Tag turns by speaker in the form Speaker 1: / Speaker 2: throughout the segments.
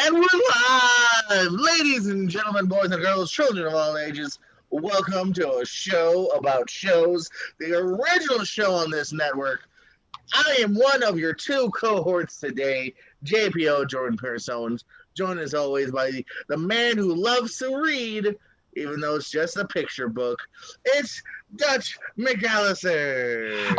Speaker 1: And we're live! Ladies and gentlemen, boys and girls, children of all ages, welcome to a show about shows, the original show on this network. I am one of your two cohorts today, JPO Jordan Pearsons, joined as always by the man who loves to read, even though it's just a picture book. It's Dutch McAllister.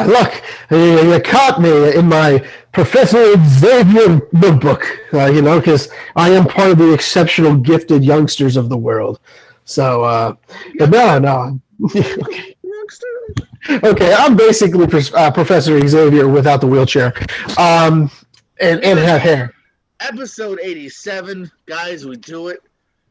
Speaker 2: Look, you caught me in my Professor Xavier notebook, because I am part of the exceptional gifted youngsters of the world. So, but no. Okay. Okay, I'm basically Professor Xavier without the wheelchair, and have hair.
Speaker 1: Episode 87, guys, we do it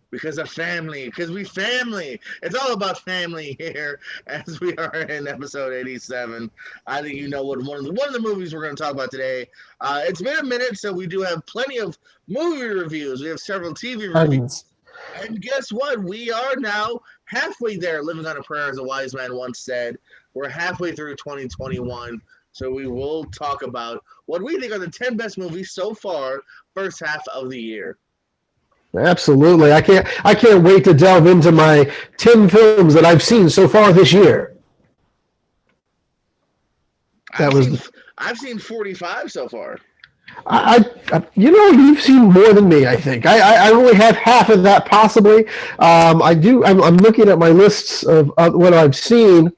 Speaker 1: because of family, because we family. It's all about family here as we are in episode 87. I think you know what one of the movies we're going to talk about today. It's been a minute, so we do have plenty of movie reviews. We have several TV reviews. And guess what? We are now halfway there, living on a prayer, as a wise man once said. We're halfway through 2021. So we will talk about what we think are the 10 best movies so far, first half of the year.
Speaker 2: Absolutely. I can't wait to delve into my 10 films that I've seen so far this year.
Speaker 1: I've seen 45 so far.
Speaker 2: You've seen more than me, I think. I only have half of that, possibly. I'm looking at my lists of what I've seen.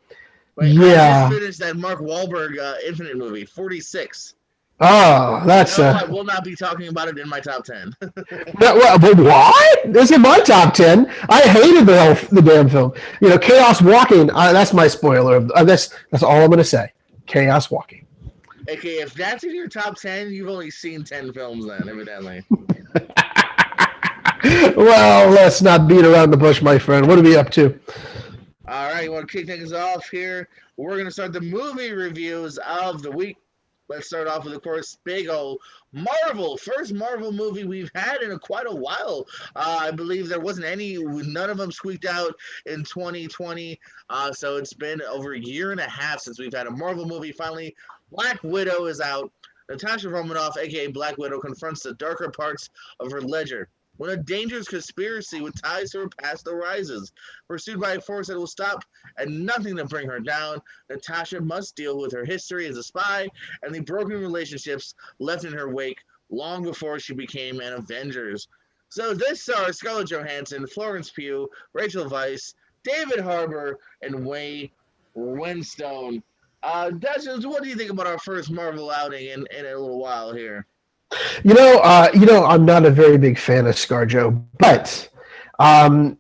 Speaker 1: Wait, yeah. I just finished that Mark Wahlberg Infinite movie, 46.
Speaker 2: Oh, that's.
Speaker 1: No, I will not be talking about it in my top 10.
Speaker 2: But what? This is my top 10. I hated the damn film. Chaos Walking. That's my spoiler. That's all I'm going to say. Chaos Walking.
Speaker 1: Okay, if that's in your top 10, you've only seen 10 films then, evidently.
Speaker 2: Well, let's not beat around the bush, my friend. What are we up to?
Speaker 1: All right, you want to kick things off here? We're going to start the movie reviews of the week. Let's start off with, of course, big old Marvel. First Marvel movie we've had in quite a while. I believe there wasn't none of them squeaked out in 2020. So it's been over a year and a half since we've had a Marvel movie. Finally, Black Widow is out. Natasha Romanoff, a.k.a. Black Widow, confronts the darker parts of her ledger when a dangerous conspiracy with ties to her past arises. Pursued by a force that will stop at nothing to bring her down, Natasha must deal with her history as a spy and the broken relationships left in her wake long before she became an Avengers. So this stars Scarlett Johansson, Florence Pugh, Rachel Weisz, David Harbour, and Ray Winstone. Dutch, what do you think about our first Marvel outing in a little while here?
Speaker 2: I'm not a very big fan of ScarJo, but I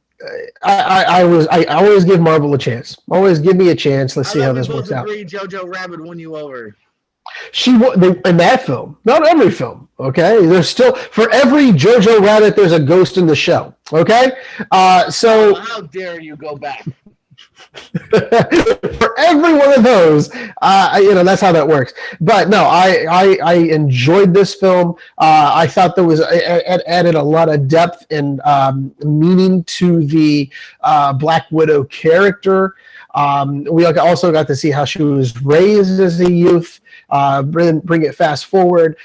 Speaker 2: always give Marvel a chance. Always give me a chance. Let's see how this works out.
Speaker 1: Jojo Rabbit won you over.
Speaker 2: In that film, not every film. Okay, there's still for every Jojo Rabbit, there's a ghost in the shell. Okay, so
Speaker 1: how dare you go back?
Speaker 2: For every one of those, that's how that works. But no, I enjoyed this film. I thought it added a lot of depth and meaning to the Black Widow character. We also got to see how she was raised as a youth. Bring it fast forward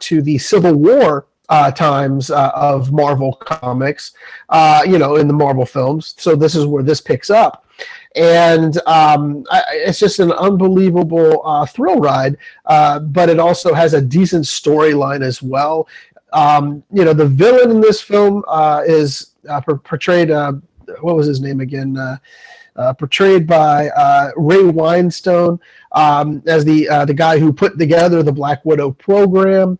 Speaker 2: to the Civil War times of Marvel comics, in the Marvel films. So this is where this picks up. And it's just an unbelievable thrill ride, but it also has a decent storyline as well. The villain in this film is portrayed, what was his name again? Portrayed by Ray Winstone as the guy who put together the Black Widow program.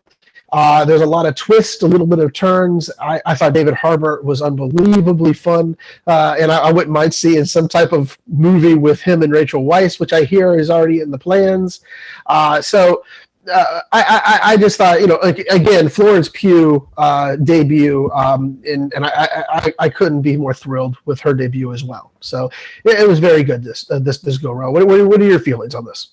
Speaker 2: There's a lot of twists, a little bit of turns. I thought David Harbour was unbelievably fun, and I wouldn't mind seeing some type of movie with him and Rachel Weisz, which I hear is already in the plans. I just thought, again, Florence Pugh debut, and I couldn't be more thrilled with her debut as well. So it was very good this go round. What are your feelings on this?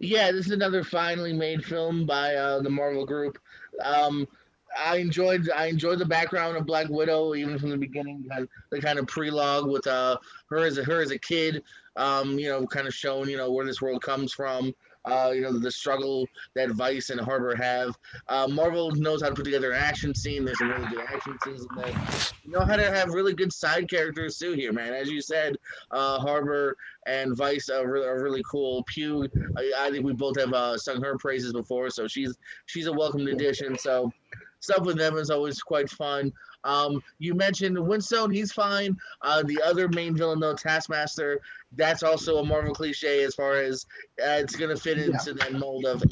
Speaker 1: Yeah, this is another finely made film by the Marvel Group. I enjoyed the background of Black Widow even from the beginning. The kind of prelogue with her as a kid, kind of showing where this world comes from. the struggle that Vice and Harbor have. Marvel knows how to put together an action scene. There's some really good action scenes in there. You know how to have really good side characters too here, man. As you said, Harbor and Vice are really cool. Pugh, I think we both have sung her praises before, so she's a welcome addition. So stuff with them is always quite fun. You mentioned Winstone, he's fine. The other main villain, though, Taskmaster, that's also a Marvel cliche as far as it's gonna fit into that mold of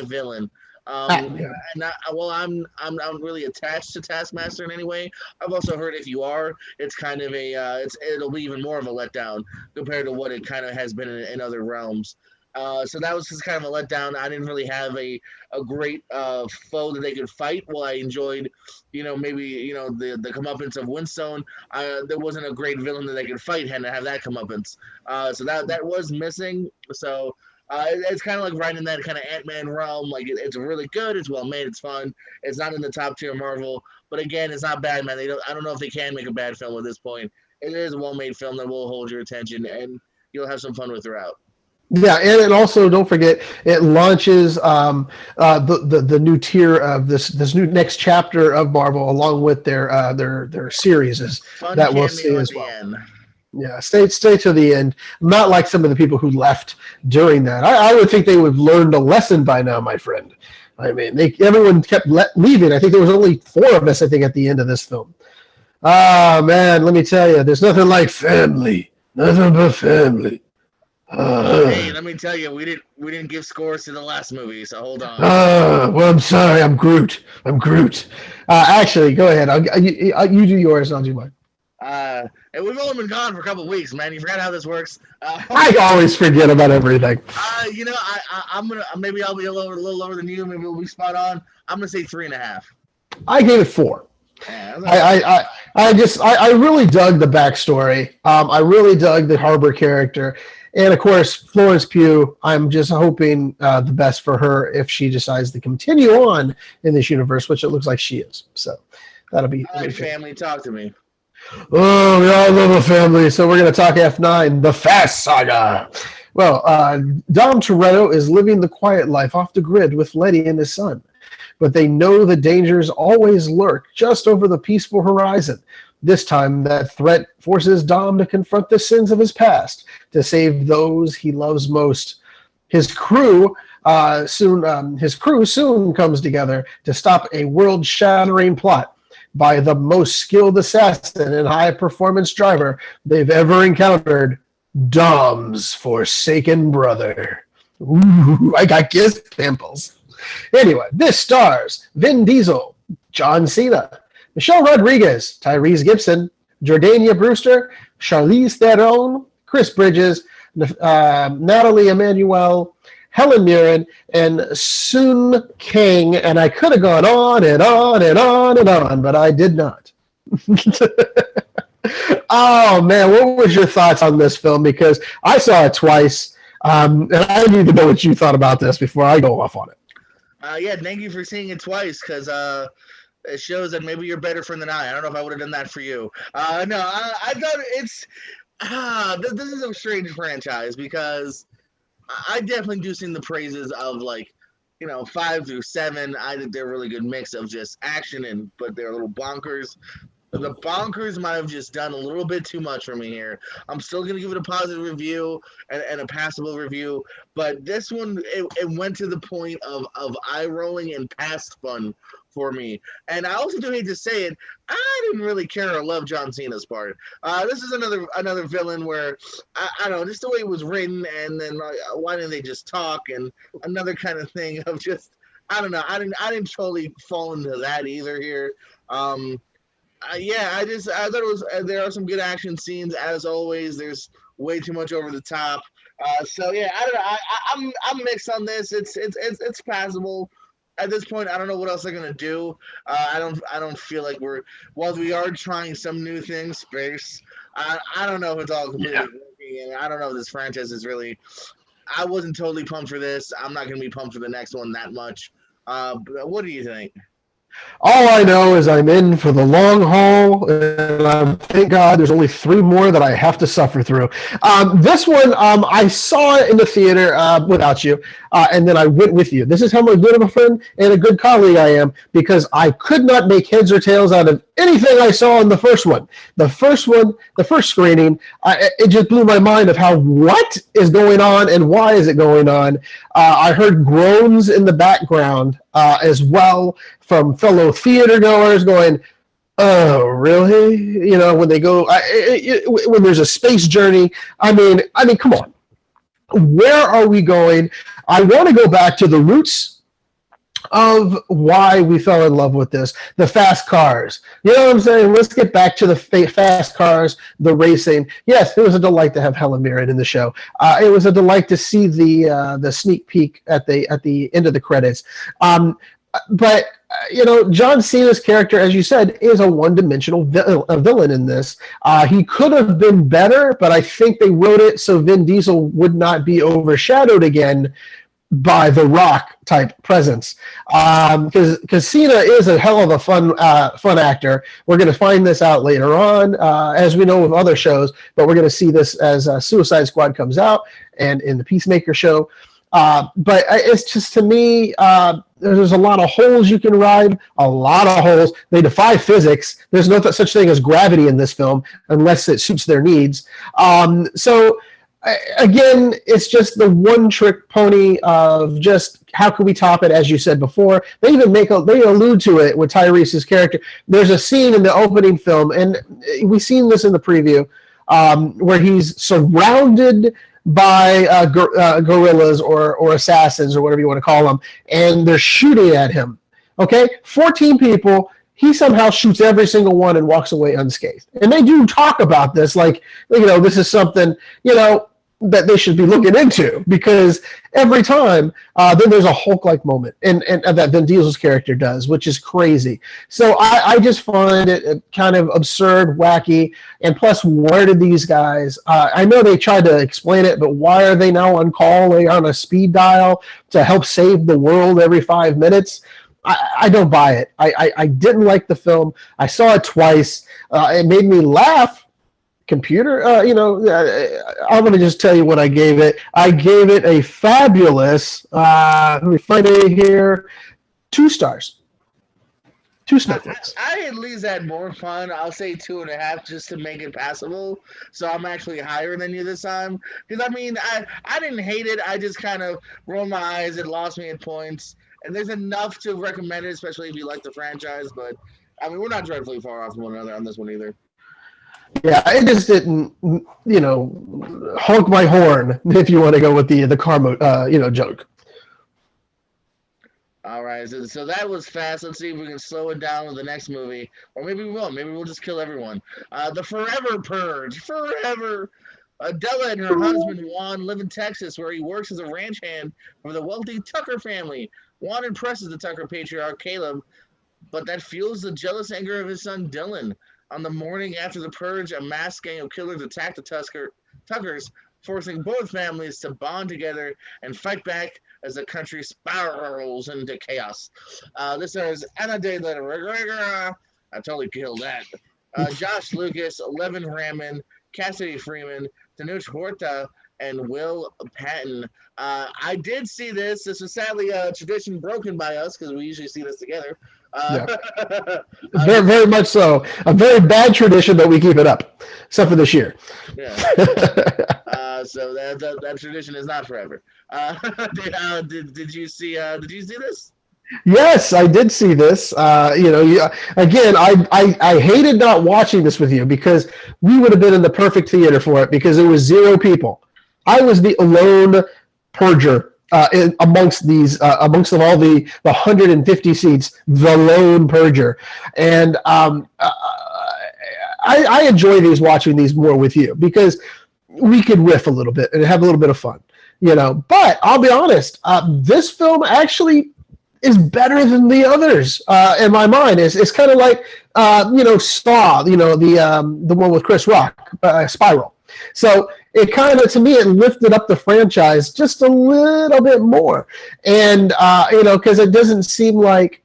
Speaker 1: villain.
Speaker 2: Yeah.
Speaker 1: And I'm not really attached to Taskmaster in any way. I've also heard if you are, it's kind of it'll be even more of a letdown compared to what it kind of has been in other realms. So that was just kind of a letdown. I didn't really have a great foe that they could fight. While I enjoyed, maybe the comeuppance of Winstone, there wasn't a great villain that they could fight and to have that comeuppance. So that was missing. So it's kind of like right in that kind of Ant-Man realm. Like it's really good. It's well made. It's fun. It's not in the top tier Marvel, but again, it's not bad, man. I don't know if they can make a bad film at this point. It is a well-made film that will hold your attention and you'll have some fun with throughout.
Speaker 2: Yeah, and also don't forget it launches the new tier of this new next chapter of Marvel along with their series
Speaker 1: Fun
Speaker 2: that we'll
Speaker 1: cameo
Speaker 2: see
Speaker 1: at
Speaker 2: as
Speaker 1: the
Speaker 2: well.
Speaker 1: end.
Speaker 2: Yeah, stay to the end. Not like some of the people who left during that. I would think they would have learned a lesson by now, my friend. I mean, everyone kept leaving. I think there was only 4 of us, I think, at the end of this film. Ah, man, let me tell you, there's nothing like family. Nothing but family.
Speaker 1: Hey, let me tell you, we didn't give scores to the last movie, so hold on.
Speaker 2: Well, I'm sorry. I'm Groot. Actually, go ahead. You do yours, and I'll do mine.
Speaker 1: And we've only been gone for a couple of weeks, man. You forgot how this works.
Speaker 2: I always forget about everything.
Speaker 1: I'm gonna maybe I'll be a little lower than you. Maybe we'll be spot on. I'm gonna say 3.5.
Speaker 2: I gave it 4.
Speaker 1: Yeah,
Speaker 2: I really dug the backstory. I really dug the Harbor character. And of course, Florence Pugh, I'm just hoping the best for her if she decides to continue on in this universe, which it looks like she is. So that'll be.
Speaker 1: All right, family, talk to me.
Speaker 2: Oh, we all love a family. So we're going to talk F9, the Fast Saga. Well, Dom Toretto is living the quiet life off the grid with Letty and his son. But they know the dangers always lurk just over the peaceful horizon. This time, that threat forces Dom to confront the sins of his past to save those he loves most. His crew soon comes together to stop a world-shattering plot by the most skilled assassin and high-performance driver they've ever encountered, Dom's forsaken brother. Ooh, I got kiss pimples. Anyway, this stars Vin Diesel, John Cena, Michelle Rodriguez, Tyrese Gibson, Jordana Brewster, Charlize Theron, Chris Bridges, Natalie Emmanuel, Helen Mirren, and Sun Kang. And I could have gone on and on and on and on, but I did not. Oh, man, what was your thoughts on this film? Because I saw it twice, and I need to know what you thought about this before I go off on it.
Speaker 1: Yeah, thank you for seeing it twice, because it shows that maybe you're better friend than I. I don't know if I would have done that for you. No, I thought it's this is a strange franchise because I definitely do sing the praises of 5 through 7. I think they're a really good mix of just action but they're a little bonkers. The bonkers might have just done a little bit too much for me here. I'm still going to give it a positive review and a passable review, but this one, it went to the point of eye rolling and past fun for me. And I also do hate to say it, I didn't really care or love John Cena's part. This is another villain where I don't know, just the way it was written, and then why didn't they just talk, and another kind of thing of just I don't know. I didn't totally fall into that either here. I thought it was. There are some good action scenes as always. There's way too much over the top. So yeah, I don't know. I'm mixed on this. It's passable. At this point, I don't know what else they're gonna do. I don't feel like while we are trying some new things, space. I don't know if it's all completely working, and I don't know if this franchise is really. I wasn't totally pumped for this. I'm not gonna be pumped for the next one that much. But what do you think?
Speaker 2: All I know is I'm in for the long haul, and thank God there's only 3 more that I have to suffer through. This one, I saw it in the theater without you, and then I went with you. This is how good of a friend and a good colleague I am, because I could not make heads or tails out of anything I saw in the first one. The first screening, it just blew my mind of what is going on and why is it going on. I heard groans in the background as well from fellow theater goers going, "Oh, really?" You know, when they go, when there's a space journey. I mean, come on. Where are we going? I want to go back to the roots of why we fell in love with this, the fast cars. You know what I'm saying? Let's get back to the fast cars, the racing. Yes, it was a delight to have Helen Mirren in the show. It was a delight to see the sneak peek at the end of the credits. But you know, John Cena's character, as you said, is a one-dimensional villain in this. He could have been better, but I think they wrote it so Vin Diesel would not be overshadowed again by the Rock type presence, because Cena is a hell of a fun actor. We're going to find this out later on, as we know with other shows, but we're going to see this as Suicide Squad comes out and in the Peacemaker show. But it's just, to me, there's a lot of holes you can ride, a lot of holes. They defy physics. There's no such thing as gravity in this film unless it suits their needs. So again, it's just the one-trick pony of just how can we top it, as you said before. They even they allude to it with Tyrese's character. There's a scene in the opening film, and we've seen this in the preview, where he's surrounded by guerrillas or assassins or whatever you want to call them, and they're shooting at him. Okay, 14 people. He somehow shoots every single one and walks away unscathed. And they do talk about this, like, you know, this is something, you know, that they should be looking into, because every time then there's a Hulk-like moment, and that Vin Diesel's character does, which is crazy. So I just find it kind of absurd, wacky, and plus, where did these guys? I know they tried to explain it, but why are they now on call? They on a speed dial to help save the world every 5 minutes? I don't buy it. I didn't like the film. I saw it twice. It made me laugh. Computer, I'm going to just tell you what I gave it. I gave it a fabulous, let me find it here, 2 stars. 2 snowflakes.
Speaker 1: I at least had more fun. I'll say 2.5 just to make it passable. So I'm actually higher than you this time. Because, I mean, I didn't hate it. I just kind of rolled my eyes. It lost me at points. And there's enough to recommend it, especially if you like the franchise. But, I mean, we're not dreadfully far off from one another on this one either.
Speaker 2: Yeah, it just didn't, honk my horn, if you want to go with the karma, joke.
Speaker 1: All right, so that was fast. Let's see if we can slow it down with the next movie. Or maybe we won't. Maybe we'll just kill everyone. The Forever Purge. Forever. Adela and her husband, Juan, live in Texas, where he works as a ranch hand for the wealthy Tucker family. Juan impresses the Tucker patriarch, Caleb, but that fuels the jealous anger of his son, Dylan. On the morning after the purge, a masked gang of killers attack the Tuckers, forcing both families to bond together and fight back as the country spirals into chaos. This is Ana de la Reguera. I totally killed that. Josh Lucas, Levin Ramin, Cassidy Freeman, Tanuch Horta, and Will Patton. I did see this. This was sadly a tradition broken by us, because we usually see this together.
Speaker 2: Very, very much so. A very bad tradition, but we keep it up, except for this year.
Speaker 1: Yeah. So that tradition is not forever. Did you see this?
Speaker 2: Yes, I did see this. Again, I hated not watching this with you, because we would have been in the perfect theater for it, because it was 0 people. I was the lone purger amongst all the 150 seats, the lone purger. And I enjoy watching these more with you, because we could riff a little bit and have a little bit of fun, But I'll be honest, this film actually is better than the others in my mind. It's kind of like Saw, the one with Chris Rock, Spiral. So it kind of, to me, it lifted up the franchise just a little bit more, and because it doesn't seem like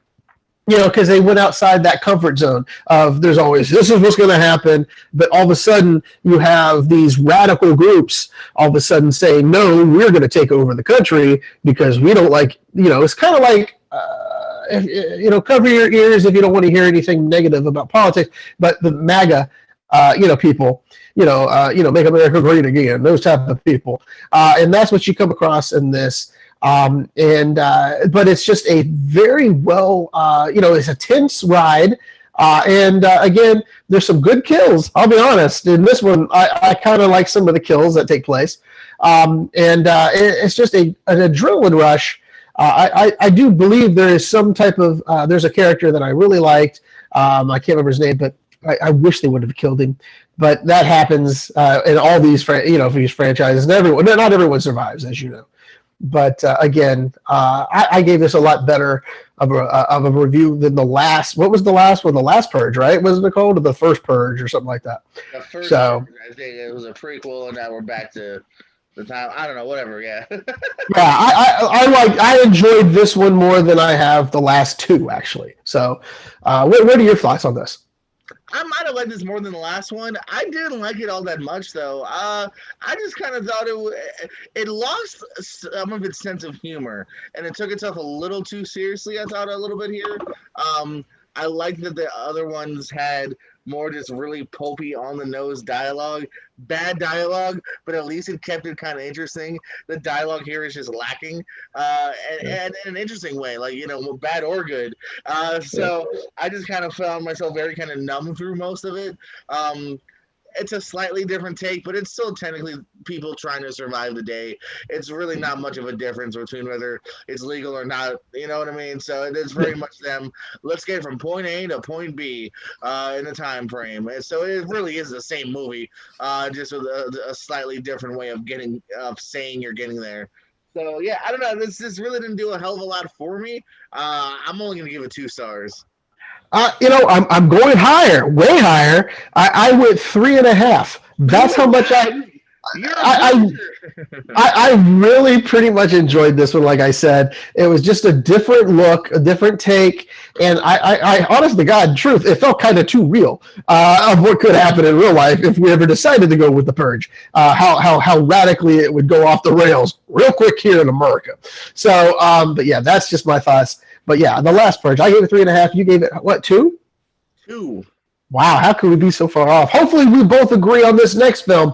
Speaker 2: You know, because they went outside that comfort zone of there's always this is what's going to happen, but all of a sudden you have these radical groups all of a sudden saying no, we're going to take over the country because we don't like. You know, it's kind of like. You know, cover your ears if you don't want to hear anything negative about politics. But the MAGA, people, make America great again. Those type of people, and that's what you come across in this. But it's just a very well, it's a tense ride. Again, there's some good kills. I'll be honest. In this one, I kind of like some of the kills that take place. It's just an adrenaline rush. I do believe there is some type of, there's a character that I really liked. I can't remember his name, but I wish they would have killed him. But that happens in all these, these franchises. And not everyone survives, as you know. But again, I gave this a lot better of a review than the last. What was the last one? The last Purge, right? Wasn't it called? Or the first Purge or something like that?
Speaker 1: The first Purge, I think it was a prequel, and now we're back to the time. I don't know, whatever. Yeah.
Speaker 2: I enjoyed this one more than I have the last two, actually. So, what are your thoughts on this?
Speaker 1: I might have liked this more than the last one. I didn't like it all that much, though. I just kind of thought it lost some of its sense of humor, and it took itself a little too seriously, I thought, a little bit here. I liked that the other ones had more just really pulpy, on-the-nose dialogue. Bad dialogue, but at least it kept it kind of interesting. The dialogue here is just lacking, and in an interesting way, like, bad or good. So I just kind of found myself very kind of numb through most of it. It's a slightly different take, but it's still technically people trying to survive the day. It's really not much of a difference between whether it's legal or not. You know what I mean? So it is very much them. Let's get from point A to point B in a time frame. And so it really is the same movie, just with a slightly different way of saying you're getting there. So yeah, I don't know. This really didn't do a hell of a lot for me. I'm only gonna give it 2 stars.
Speaker 2: I'm going higher, way higher. I went 3.5. That's how much I really pretty much enjoyed this one. Like I said, it was just a different look, a different take, and I honest to God, truth, it felt kind of too real of what could happen in real life if we ever decided to go with the Purge. How radically it would go off the rails real quick here in America. So, but yeah, that's just my thoughts. But yeah, the last Purge, I gave it 3.5. You gave it what, 2?
Speaker 1: 2.
Speaker 2: Wow, how could we be so far off? Hopefully, we both agree on this next film.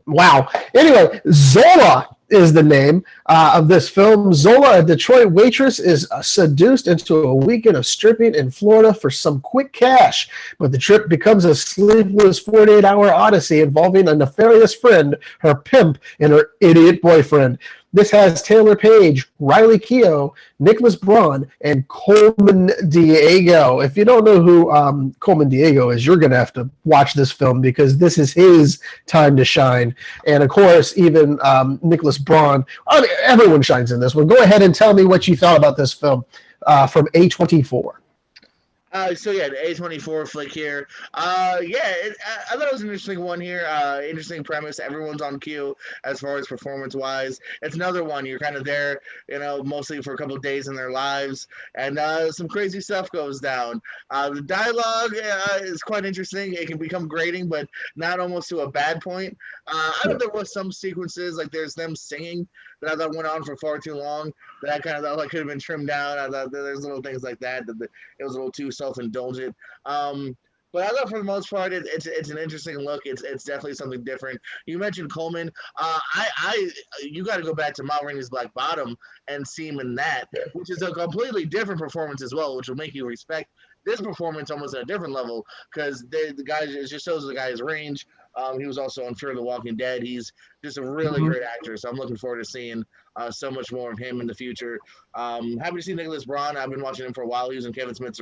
Speaker 2: Wow. Anyway, Zola is the name of this film. Zola, a Detroit waitress, is seduced into a weekend of stripping in Florida for some quick cash. But the trip becomes a sleepless 48-hour odyssey involving a nefarious friend, her pimp, and her idiot boyfriend. This has Taylor Page, Riley Keough, Nicholas Braun, and Colman Diego. If you don't know who Colman Diego is, you're going to have to watch this film because this is his time to shine. And, of course, even Nicholas Braun. I mean, everyone shines in this one. Go ahead and tell me what you thought about this film from A24.
Speaker 1: So yeah, the A24 flick here. I thought it was an interesting one here. Interesting premise. Everyone's on cue as far as performance wise. It's another one. You're kind of there, mostly for a couple of days in their lives, and some crazy stuff goes down. The dialogue is quite interesting. It can become grating, but not almost to a bad point. I thought there was some sequences, like there's them singing, that I thought went on for far too long, that I kind of thought like could have been trimmed down. I thought there's little things like that it was a little too self-indulgent. But I thought for the most part, it's an interesting look. It's definitely something different. You mentioned Colman. You got to go back to Ma Rainey's Black Bottom and see him in that, which is a completely different performance as well, which will make you respect this performance almost at a different level because the guy, it just shows the guy's range. He was also on Fear the Walking Dead. He's just a really great actor, so I'm looking forward to seeing so much more of him in the future. Happy to see Nicholas Braun. I've been watching him for a while. He was in Kevin Smith's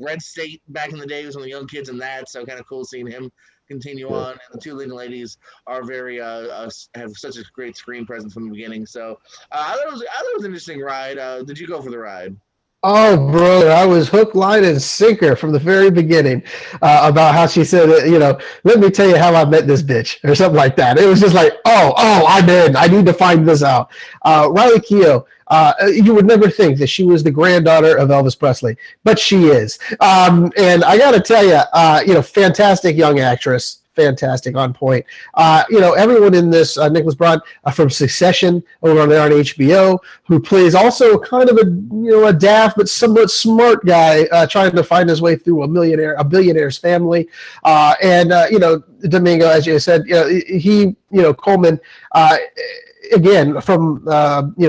Speaker 1: Red State back in the day. He was one of the young kids in that, so kind of cool seeing him continue on. And the two leading ladies are very have such a great screen presence from the beginning. So I thought it was an interesting ride. Did you go for the ride?
Speaker 2: Oh, brother, I was hook, line, and sinker from the very beginning about how she said, let me tell you how I met this bitch or something like that. It was just like, I'm in. I need to find this out. Riley Keough, you would never think that she was the granddaughter of Elvis Presley, but she is. And I got to tell you, fantastic young actress. Fantastic, on point. Everyone in this, Nicholas Braun from Succession over there on HBO, who plays also kind of a daft but somewhat smart guy trying to find his way through a billionaire's family, Domingo, as you said, Coleman. Again, from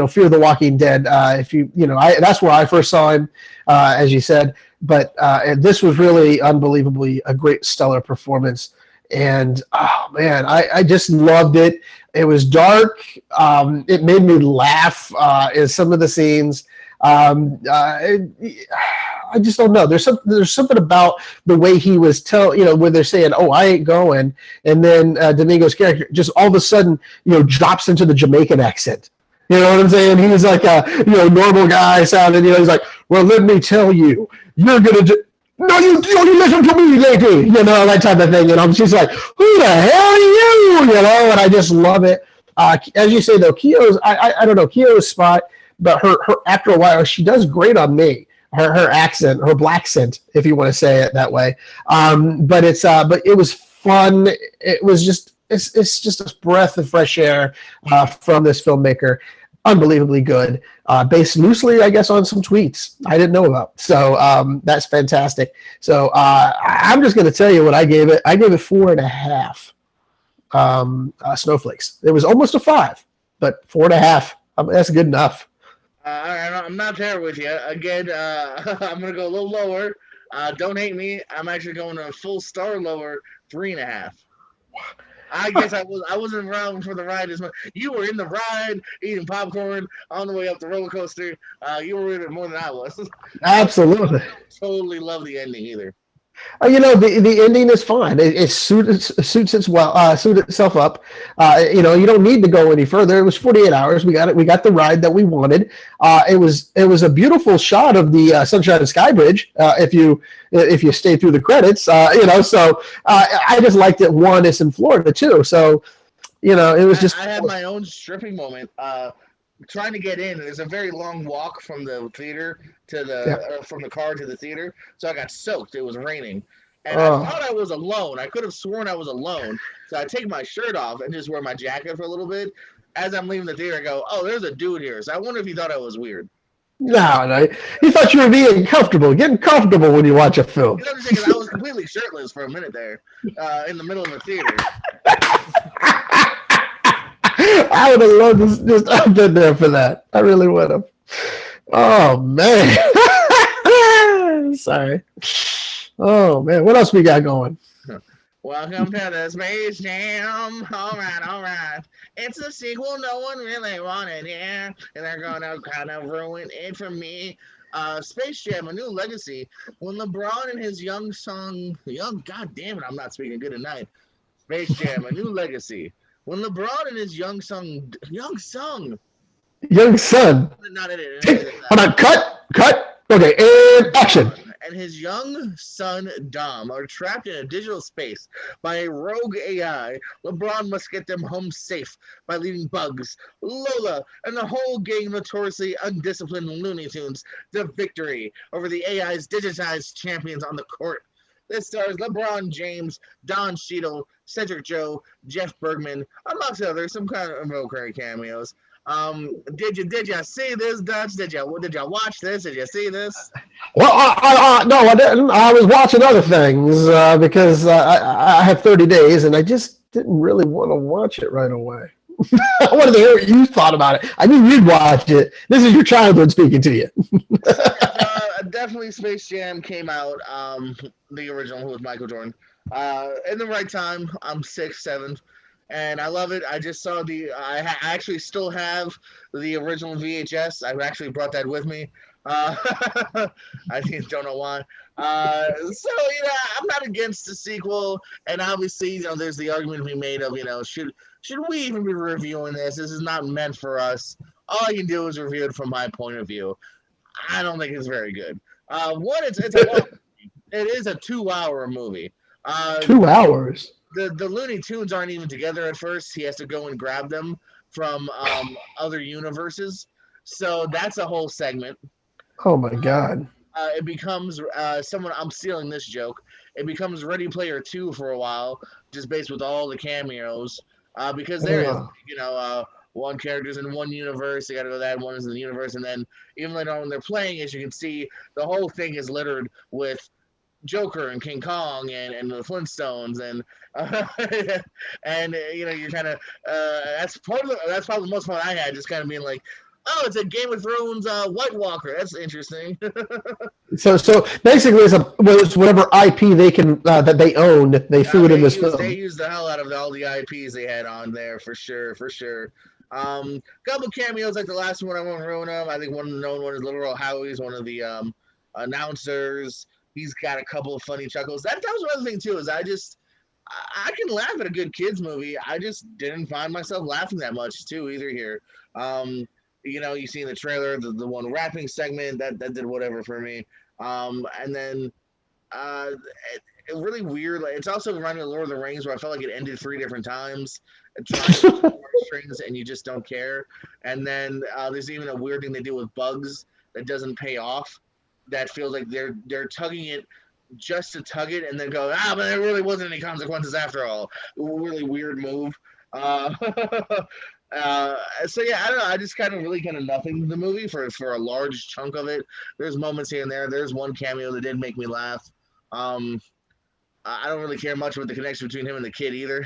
Speaker 2: Fear the Walking Dead. That's where I first saw him, as you said. But this was really unbelievably a great, stellar performance. And oh man, I just loved it. It was dark. It made me laugh in some of the scenes. I just don't know. There's something about the way he was where they're saying, "Oh, I ain't going," and then Domingo's character just all of a sudden, drops into the Jamaican accent. You know what I'm saying? He was like a normal guy sounding. He's like, "Well, let me tell you, you're gonna do." No, you listen to me, lady. That type of thing. She's like, who the hell are you? And I just love it. As you say, though, Keough's, I don't know, Keough's spot, but her after a while, she does great on me. Her accent, her black accent, if you want to say it that way. But it was fun. It was just, it's just a breath of fresh air from this filmmaker. Unbelievably good, based loosely, I guess, on some tweets I didn't know about. So that's fantastic. So I'm just going to tell you what I gave it. I gave it 4.5 snowflakes. It was almost a 5, but 4.5. That's good enough.
Speaker 1: I'm not there with you. Again, I'm going to go a little lower. Don't hate me. I'm actually going a full star lower, 3.5. I guess I wasn't around for the ride as much. You were in the ride, eating popcorn on the way up the roller coaster. You were in it more than I was.
Speaker 2: Absolutely.
Speaker 1: I totally love the ending either.
Speaker 2: The ending is fine. It suits itself up. You don't need to go any further. It was 48 hours. We got it. We got the ride that we wanted. It was a beautiful shot of the Sunshine and Sky Bridge. If you stay through the credits, So I just liked it. One, it's in Florida too. So it was just.
Speaker 1: I had my own stripping moment. Trying to get in. There's a very long walk from the theater to from the car to the theater, so I got soaked. It was raining, and I thought I was alone. I could have sworn I was alone, so I take my shirt off and just wear my jacket for a little bit. As I'm leaving the theater, I go, "Oh, there's a dude here." So I wonder if he thought I was weird.
Speaker 2: No. He thought you were being comfortable. Getting comfortable when you watch a film.
Speaker 1: You know what I'm saying? 'Cause I was completely shirtless for a minute there, in the middle of the theater.
Speaker 2: I would have loved to just have been there for that. I really would have. Oh man. Sorry. Oh man. What else we got going?
Speaker 1: Welcome to the Space Jam. All right. It's a sequel no one really wanted, yeah. And they're gonna kind of ruin it for me. Space Jam, A New Legacy. When LeBron and his young son, God damn it, I'm not speaking good tonight. Space Jam, A New Legacy. When LeBron and his young son.
Speaker 2: Hold on, cut. Okay, and action.
Speaker 1: And his young son, Dom, are trapped in a digital space by a rogue AI. LeBron must get them home safe by leading Bugs, Lola, and the whole gang of notoriously undisciplined Looney Tunes to victory over the AI's digitized champions on the court. This stars LeBron James, Don Cheadle, Cedric Joe, Jeff Bergman, amongst others, some kind of recurring cameos. Did you see this, Dutch? Did you watch this? Did you see this?
Speaker 2: Well, no, I didn't. I was watching other things because I have 30 days, and I just didn't really want to watch it right away. I wanted to hear what you thought about it. I knew you'd watched it. This is your childhood speaking to you.
Speaker 1: Definitely Space Jam came out, the original with Michael Jordan, in the right time. I'm 6, 7, and I love it. I just saw I actually still have the original VHS. I've actually brought that with me. I don't know why. So, I'm not against the sequel, and obviously, there's the argument to be made of, should we even be reviewing this? This is not meant for us. All I can do is review it from my point of view. I don't think it's very good. One, it's a long. It is a 2-hour movie. Uh,
Speaker 2: 2 hours.
Speaker 1: the Looney Tunes aren't even together at first. He has to go and grab them from other universes. So that's a whole segment.
Speaker 2: Oh my God.
Speaker 1: It becomes someone. I'm stealing this joke. It becomes Ready Player Two for a while, just based with all the cameos. Because there is,
Speaker 2: Uh,
Speaker 1: one character's in one universe. They got to go that one is in the universe, and then even later on when they're playing, as you can see, the whole thing is littered with Joker and King Kong and the Flintstones uh, and you're kind of that's probably the most fun I had, just kind of being like, oh, it's a Game of Thrones White Walker. That's interesting.
Speaker 2: so basically, it's whatever IP they can that they own. They threw it in this film.
Speaker 1: They used the hell out of all the IPs they had on there for sure, for sure. Couple cameos like the last one. I won't ruin them. I think one known one is Little Earl Howie's one of the announcers. He's got a couple of funny chuckles. That was another thing too. Is I can laugh at a good kids movie. I just didn't find myself laughing that much too either here. You see in the trailer the one rapping segment that did whatever for me. And then it really weird. Like, it's also reminding me of Lord of the Rings, where I felt like it ended 3 different times. Trying to strings and you just don't care. And then there's even a weird thing they do with Bugs that doesn't pay off. That feels like they're tugging it just to tug it and then go, but there really wasn't any consequences after all. Really weird move. So yeah, I don't know. I just kind of nothing the movie for a large chunk of it. There's moments here and there. There's one cameo that did make me laugh. I don't really care much about the connection between him and the kid either.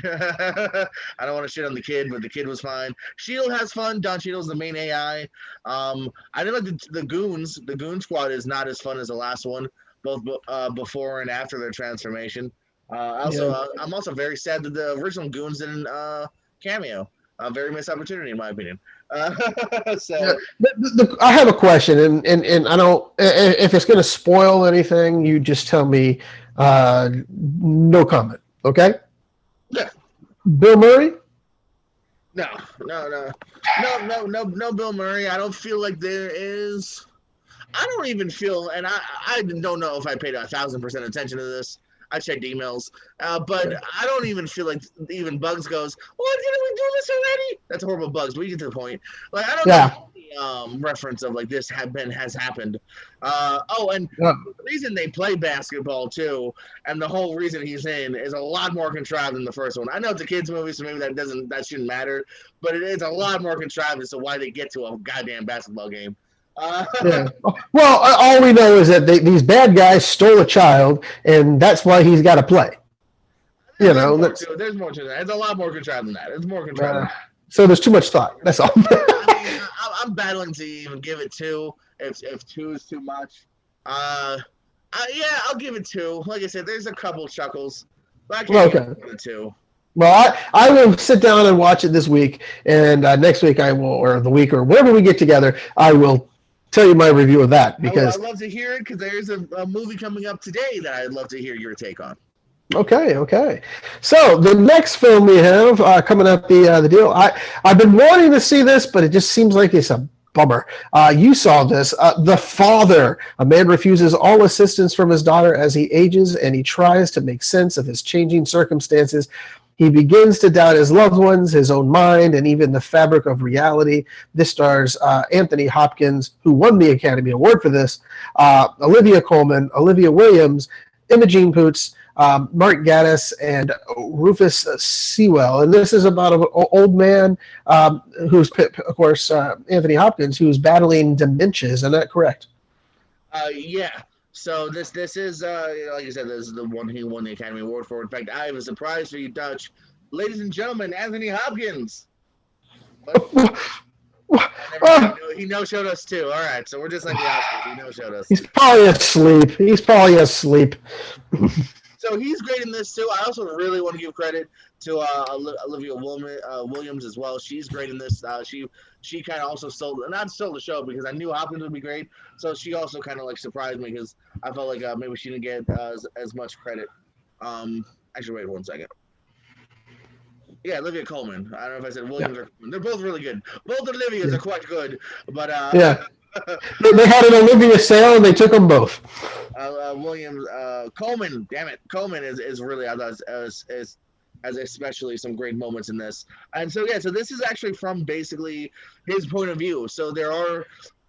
Speaker 1: I don't want to shit on the kid, but the kid was fine. Shield has fun. Don Cheadle's the main AI. I didn't like the goons. The goon squad is not as fun as the last one, both before and after their transformation. I'm also very sad that the original goons didn't cameo. A very missed opportunity, in my opinion. So
Speaker 2: I have a question, and I don't. If it's going to spoil anything, you just tell me. No comment. Okay.
Speaker 1: Yeah.
Speaker 2: Bill Murray?
Speaker 1: No. Bill Murray. I don't feel like there is. I don't even feel, and I don't know if I paid 1,000% attention to this. I checked emails, but I don't even feel like even Bugs goes, "What, didn't we do this already?" That's horrible, Bugs. But you get to the point. Like, I don't know the reference of like this has happened. And the reason they play basketball too, and the whole reason he's in is a lot more contrived than the first one. I know it's a kids movie, so maybe that shouldn't matter, but it is a lot more contrived as to why they get to a goddamn basketball game.
Speaker 2: Well, all we know is that these bad guys stole a child, and that's why he's got to play.
Speaker 1: There's more to that. It's a lot more contrived than that. It's more contrived.
Speaker 2: So there's too much thought. That's all.
Speaker 1: I'm battling to even give it 2. If 2 is too much, I'll give it 2. Like I said, there's a couple chuckles, but I can't give it 2.
Speaker 2: Well, I will sit down and watch it this week, and next week I will, or the week, or whenever we get together, I will tell you my review of that. Because
Speaker 1: I'd love to hear it, because there's a movie coming up today that I'd love to hear your take on.
Speaker 2: Okay. So the next film we have coming up, the deal. I've been wanting to see this, but it just seems like it's a bummer. You saw this. The Father. A man refuses all assistance from his daughter as he ages, and he tries to make sense of his changing circumstances. He begins to doubt his loved ones, his own mind, and even the fabric of reality. This stars Anthony Hopkins, who won the Academy Award for this, Olivia Colman, Olivia Williams, Imogen Poots, Mark Gatiss, and Rufus Sewell. And this is about an old man who's, of course, Anthony Hopkins, who's battling dementia. Isn't that correct?
Speaker 1: Yeah. So this is like I said, this is the one he won the Academy Award for. In fact, I have a surprise for you, Dutch. Ladies and gentlemen, Anthony Hopkins. He no-showed us too. All right, so we're just like the Oscars. He no-showed us.
Speaker 2: He's probably asleep.
Speaker 1: So he's great in this too. I also really want to give credit to Olivia Williams as well. She's great in this. She kind of also stole the show, because I knew Hopkins would be great. So she also kind of like surprised me, because I felt like maybe she didn't get as much credit. Actually, wait 1 second. Yeah, Olivia Colman. I don't know if I said Williams or Colman. They're both really good. Both Olivias are quite good, but
Speaker 2: They had an Olivia sale and they took them both.
Speaker 1: Williams Coleman, damn it, Coleman is really I thought has especially some great moments in this. And so yeah, so this is actually from basically his point of view. So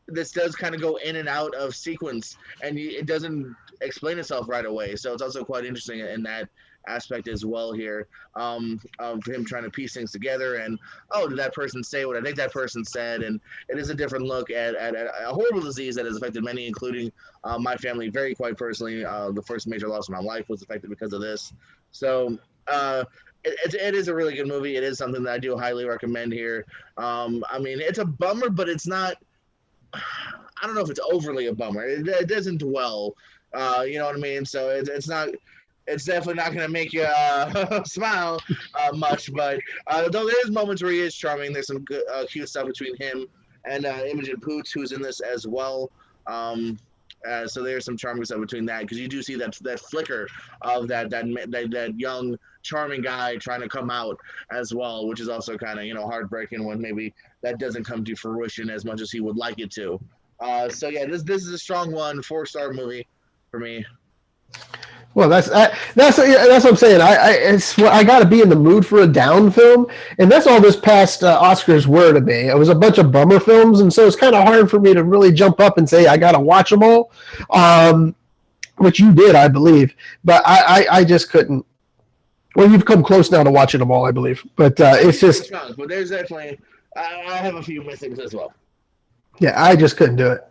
Speaker 1: this does kind of go in and out of sequence, and it doesn't explain itself right away. So it's also quite interesting in that aspect as well here, of him trying to piece things together. And did that person say what I think that person said? And it is a different look at a horrible disease that has affected many, including my family, very quite personally. The first major loss of my life was affected because of this. So it is a really good movie. It is something that I do highly recommend here. I mean, it's a bummer, but it's not. I don't know if it's overly a bummer. It doesn't dwell. You know what I mean? So it's not. It's definitely not going to make you smile much, but though there's moments where he is charming. There's some good, cute stuff between him and Imogen Poots, who's in this as well. So there's some charming stuff between that, because you do see that flicker of that young charming guy trying to come out as well, which is also kind of heartbreaking when maybe that doesn't come to fruition as much as he would like it to. So yeah, this is a strong 4-star movie for me.
Speaker 2: Well, that's what I'm saying. I got to be in the mood for a down film, and that's all this past Oscars were to me. It was a bunch of bummer films, and so it's kind of hard for me to really jump up and say I got to watch them all, which you did, I believe. But I just couldn't. Well, you've come close now to watching them all, I believe. But it's just.
Speaker 1: But there's definitely. I have a few missings as well.
Speaker 2: Yeah, I just couldn't do it.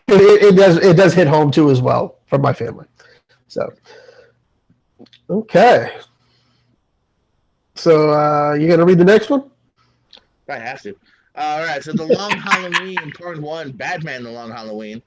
Speaker 2: it does hit home too as well from my family. So okay. So you gonna read the next one?
Speaker 1: I have to. All right. So The Long Halloween Part 1, Batman: The Long Halloween.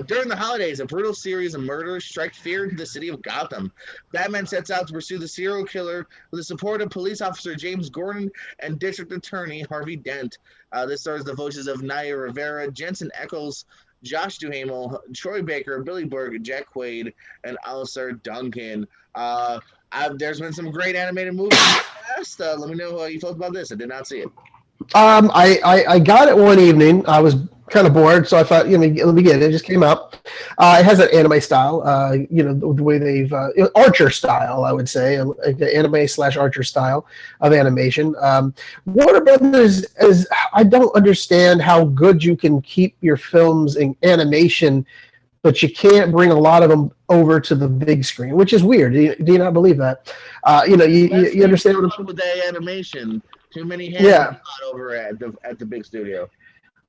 Speaker 1: During the holidays, a brutal series of murders strike fear into the city of Gotham. Batman sets out to pursue the serial killer with the support of police officer James Gordon and District Attorney Harvey Dent. This stars the voices of Naya Rivera, Jensen Ackles, Josh Duhamel, Troy Baker, Billy Burke, Jack Quaid, and Alistair Duncan. There's been some great animated movies in the past. Let me know how you felt about this. I did not see it.
Speaker 2: I got it one evening. I was kind of bored, so I thought, let me get it. It just came out. It has an anime style, the way they've Archer style, I would say, the anime/Archer style of animation. Warner Brothers I don't understand how good you can keep your films in animation, but you can't bring a lot of them over to the big screen, which is weird. Do you not believe that? You understand what I'm saying?
Speaker 1: With that animation, too many hands over at the big studio.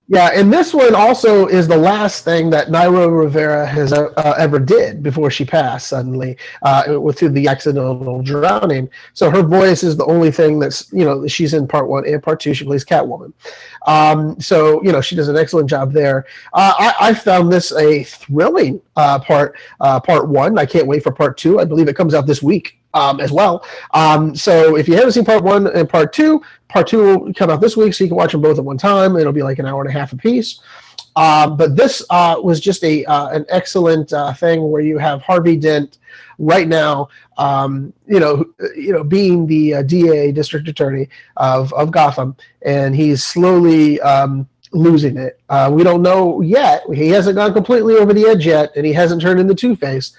Speaker 2: Yeah, and this one also is the last thing that Naya Rivera has ever did before she passed suddenly through the accidental drowning. So her voice is the only thing that's, she's in Part 1 and Part 2. She plays Catwoman. So, she does an excellent job there. I found this a thrilling Part 1. I can't wait for Part 2. I believe it comes out this week. As well. So if you haven't seen Part 1 and Part 2 will come out this week, so you can watch them both at one time. It'll be like an hour and a half apiece. But this was just an excellent thing where you have Harvey Dent right now, being the DA, District Attorney of Gotham, and he's slowly losing it. We don't know yet. He hasn't gone completely over the edge yet, and he hasn't turned into Two-Face.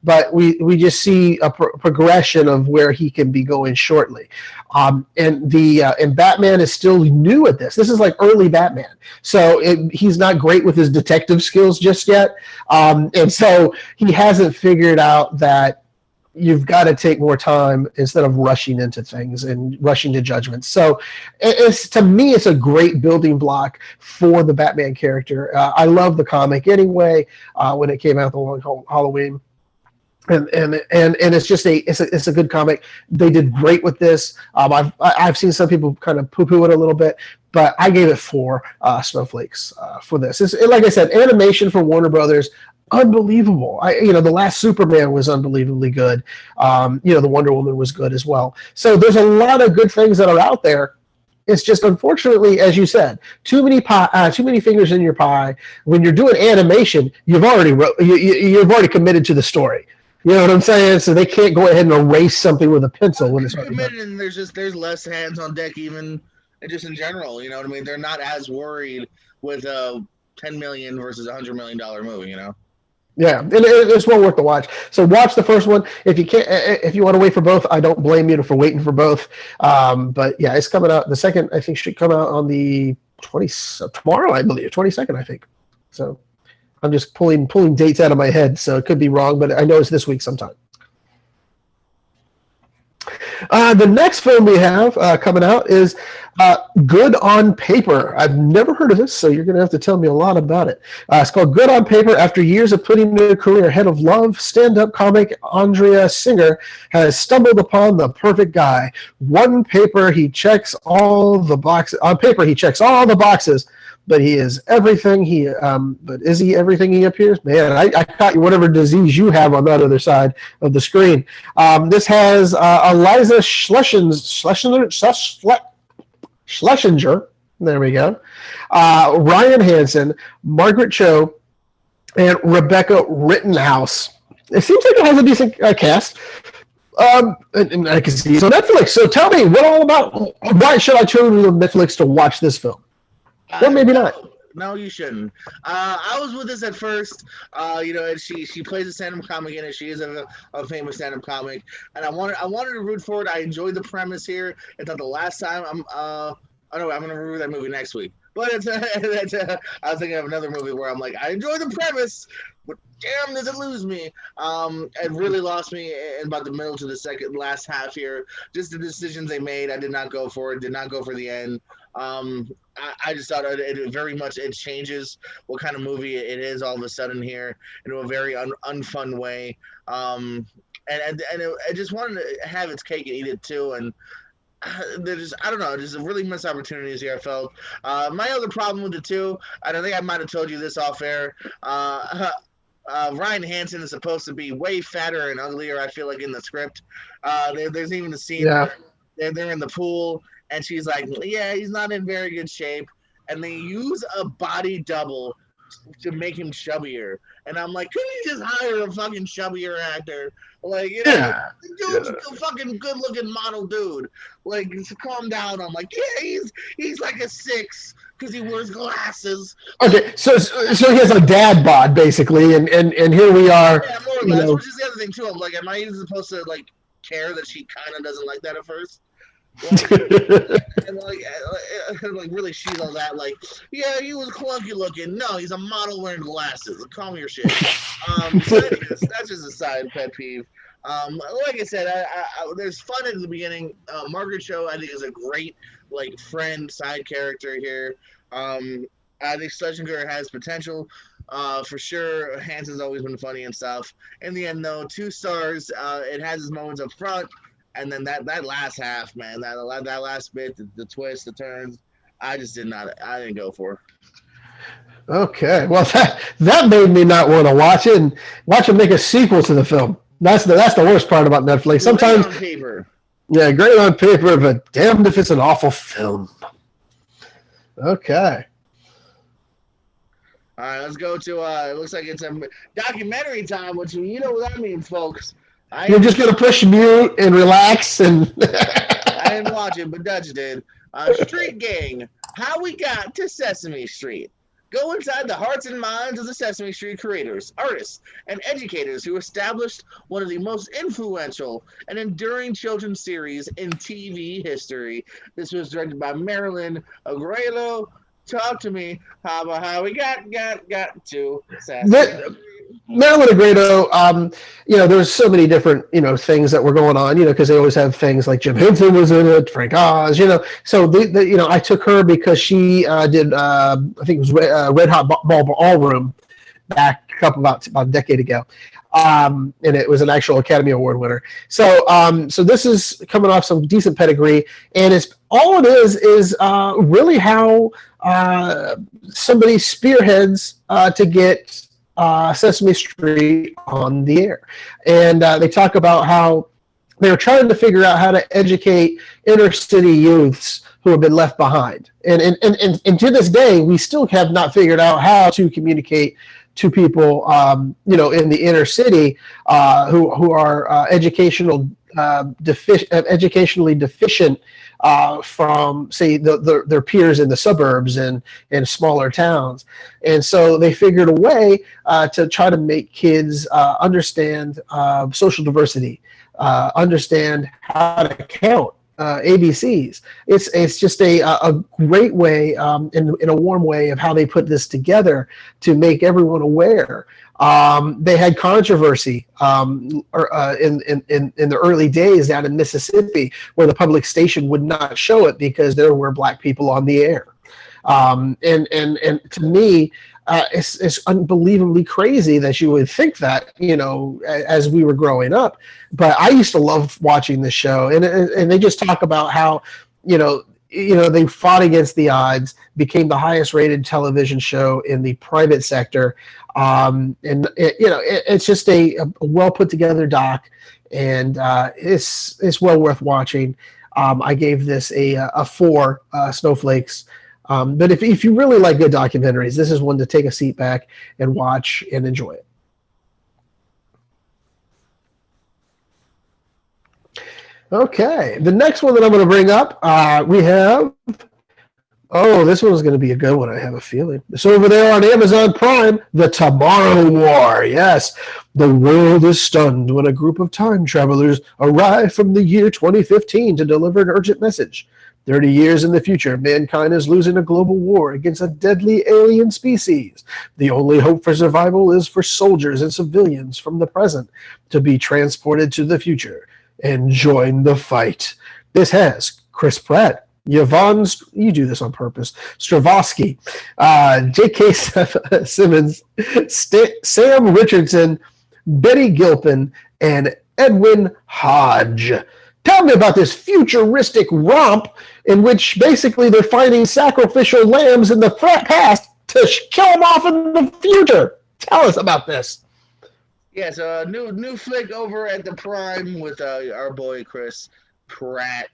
Speaker 2: But we just see a progression of where he can be going shortly, and Batman is still new at this. This is like early Batman, so he's not great with his detective skills just yet, and so he hasn't figured out that you've got to take more time instead of rushing into things and rushing to judgments. So to me, it's a great building block for the Batman character. I love the comic anyway. When it came out, The Long Halloween. And it's just it's a good comic. They did great with this. I've seen some people kind of poo-poo it a little bit, but I gave it 4 snowflakes for this. Like I said, animation for Warner Brothers, unbelievable. The last Superman was unbelievably good. The Wonder Woman was good as well. So there's a lot of good things that are out there. It's just, unfortunately, as you said, too many fingers in your pie. When you're doing animation, you've already committed to the story. You know what I'm saying? So they can't go ahead and erase something with a pencil when it's
Speaker 1: committed, and there's less hands on deck, even just in general. You know what I mean? They're not as worried with a $10 million versus $100 million movie.
Speaker 2: Yeah, and it's well worth the watch. So watch the first one. If you can't, if you want to wait for both, I don't blame you for waiting for both. But yeah, it's coming out. The second, I think, should come out on the tomorrow, I believe, 22nd, I think. So I'm just pulling dates out of my head, so it could be wrong, but I know it's this week sometime. The next film we have coming out is Good on Paper. I've never heard of this, so you're going to have to tell me a lot about it. It's called Good on Paper. After years of putting their career ahead of love, stand-up comic Andrea Singer has stumbled upon the perfect guy. On paper, he checks all the boxes. But he is everything but is he everything he appears? Man, I caught you whatever disease you have on that other side of the screen. This has Eliza Schlesinger. There we go. Ryan Hansen, Margaret Cho, and Rebecca Rittenhouse. It seems like it has a decent cast. And I can see. So Netflix. So tell me, why should I turn to Netflix to watch this film? Or maybe not.
Speaker 1: No, you shouldn't. I was with this at first. And she plays a stand-up comic in it. She is a famous stand-up comic, and I wanted to root for it. I enjoyed the premise here. It's not the last time. I'm going to review that movie next week. But I was thinking of another movie where I'm like, I enjoy the premise, but damn, does it lose me? It really lost me in about the middle to the last half here. Just the decisions they made, I did not go for it. Did not go for the end. I just thought it changes what kind of movie it is all of a sudden here into a very unfun way. And I just wanted to have its cake and eat it too. And there's really missed opportunities here, I felt. My other problem with it too, and I think I might have told you this off air, Ryan Hansen is supposed to be way fatter and uglier, I feel like, in the script. There's even a scene where they're in the pool, and she's like, yeah, he's not in very good shape. And they use a body double to make him chubbier. And I'm like, couldn't you just hire a fucking chubbier actor? Like, dude's a fucking good-looking model dude. Like, calm down. I'm like, yeah, he's like a 6 because he wears glasses.
Speaker 2: Okay, so he has a dad bod, basically, and here we are.
Speaker 1: Yeah, more or less, which is the other thing, too. I'm like, am I even supposed to, like, care that she kind of doesn't like that at first? and really she's all that like, yeah, he was clunky looking. No, he's a model wearing glasses. Calm your shit. So anyways, that's just a side pet peeve. Like I said, there's fun at the beginning. Margaret Cho, I think, is a great friend side character here. I think Schlesinger has potential. For sure. Hansen's always been funny and stuff. In the end, though, 2 stars. It has its moments up front. And then that last half, man, that last bit, the twists, the turns, I didn't go for.
Speaker 2: Okay, well that made me not want to watch it and watch them make a sequel to the film. That's the worst part about Netflix. Sometimes
Speaker 1: great on paper.
Speaker 2: Yeah, great on paper, but damned if it's an awful film. Okay.
Speaker 1: All right, let's go to it looks like it's a documentary time, which you know what that means, folks.
Speaker 2: You're just going to push mute and relax and...
Speaker 1: I didn't watch it, but Dutch did. Street Gang, How We Got to Sesame Street. Go inside the hearts and minds of the Sesame Street creators, artists, and educators who established one of the most influential and enduring children's series in TV history. This was directed by Marilyn Agrelo. Talk to me about how we got to Sesame Street.
Speaker 2: Marilyn Agrelo, there's so many different, things that were going on, because they always have things like Jim Henson was in it, Frank Oz, So, I took her because she did, I think it was Red Hot Ballroom back about a decade ago. And it was an actual Academy Award winner. So this is coming off some decent pedigree, and all it is really how somebody spearheads to get Sesame Street on the air. And they talk about how they were trying to figure out how to educate inner city youths who have been left behind. And to this day, we still have not figured out how to communicate to people, in the inner city who are educational educationally deficient from, say, their peers in the suburbs and in smaller towns. And so they figured a way to try to make kids understand social diversity, understand how to count. ABCs. It's just a great way, in a warm way, of how they put this together to make everyone aware. They had controversy in the early days down in Mississippi, where the public station would not show it because there were black people on the air. And to me, it's unbelievably crazy that you would think that, as we were growing up. But I used to love watching the show, and they just talk about how, they fought against the odds, became the highest rated television show in the private sector. It's just a well put together doc, and it's well worth watching. I gave this a 4 snowflakes. But if you really like good documentaries, this is one to take a seat back and watch and enjoy it. Okay, the next one that I'm going to bring up, we have. Oh, this one is going to be a good one, I have a feeling. So over there on Amazon Prime, The Tomorrow War. Yes, the world is stunned when a group of time travelers arrive from the year 2015 to deliver an urgent message. 30 years in the future, mankind is losing a global war against a deadly alien species. The only hope for survival is for soldiers and civilians from the present to be transported to the future and join the fight. This has Chris Pratt, Yvonne, you do this on purpose, Stravosky, J.K. Simmons, Sam Richardson, Betty Gilpin, and Edwin Hodge. Tell me about this futuristic romp in which basically they're finding sacrificial lambs in the past to kill them off in the future. Tell us about this.
Speaker 1: Yeah, so new flick over at the Prime with our boy Chris Pratt.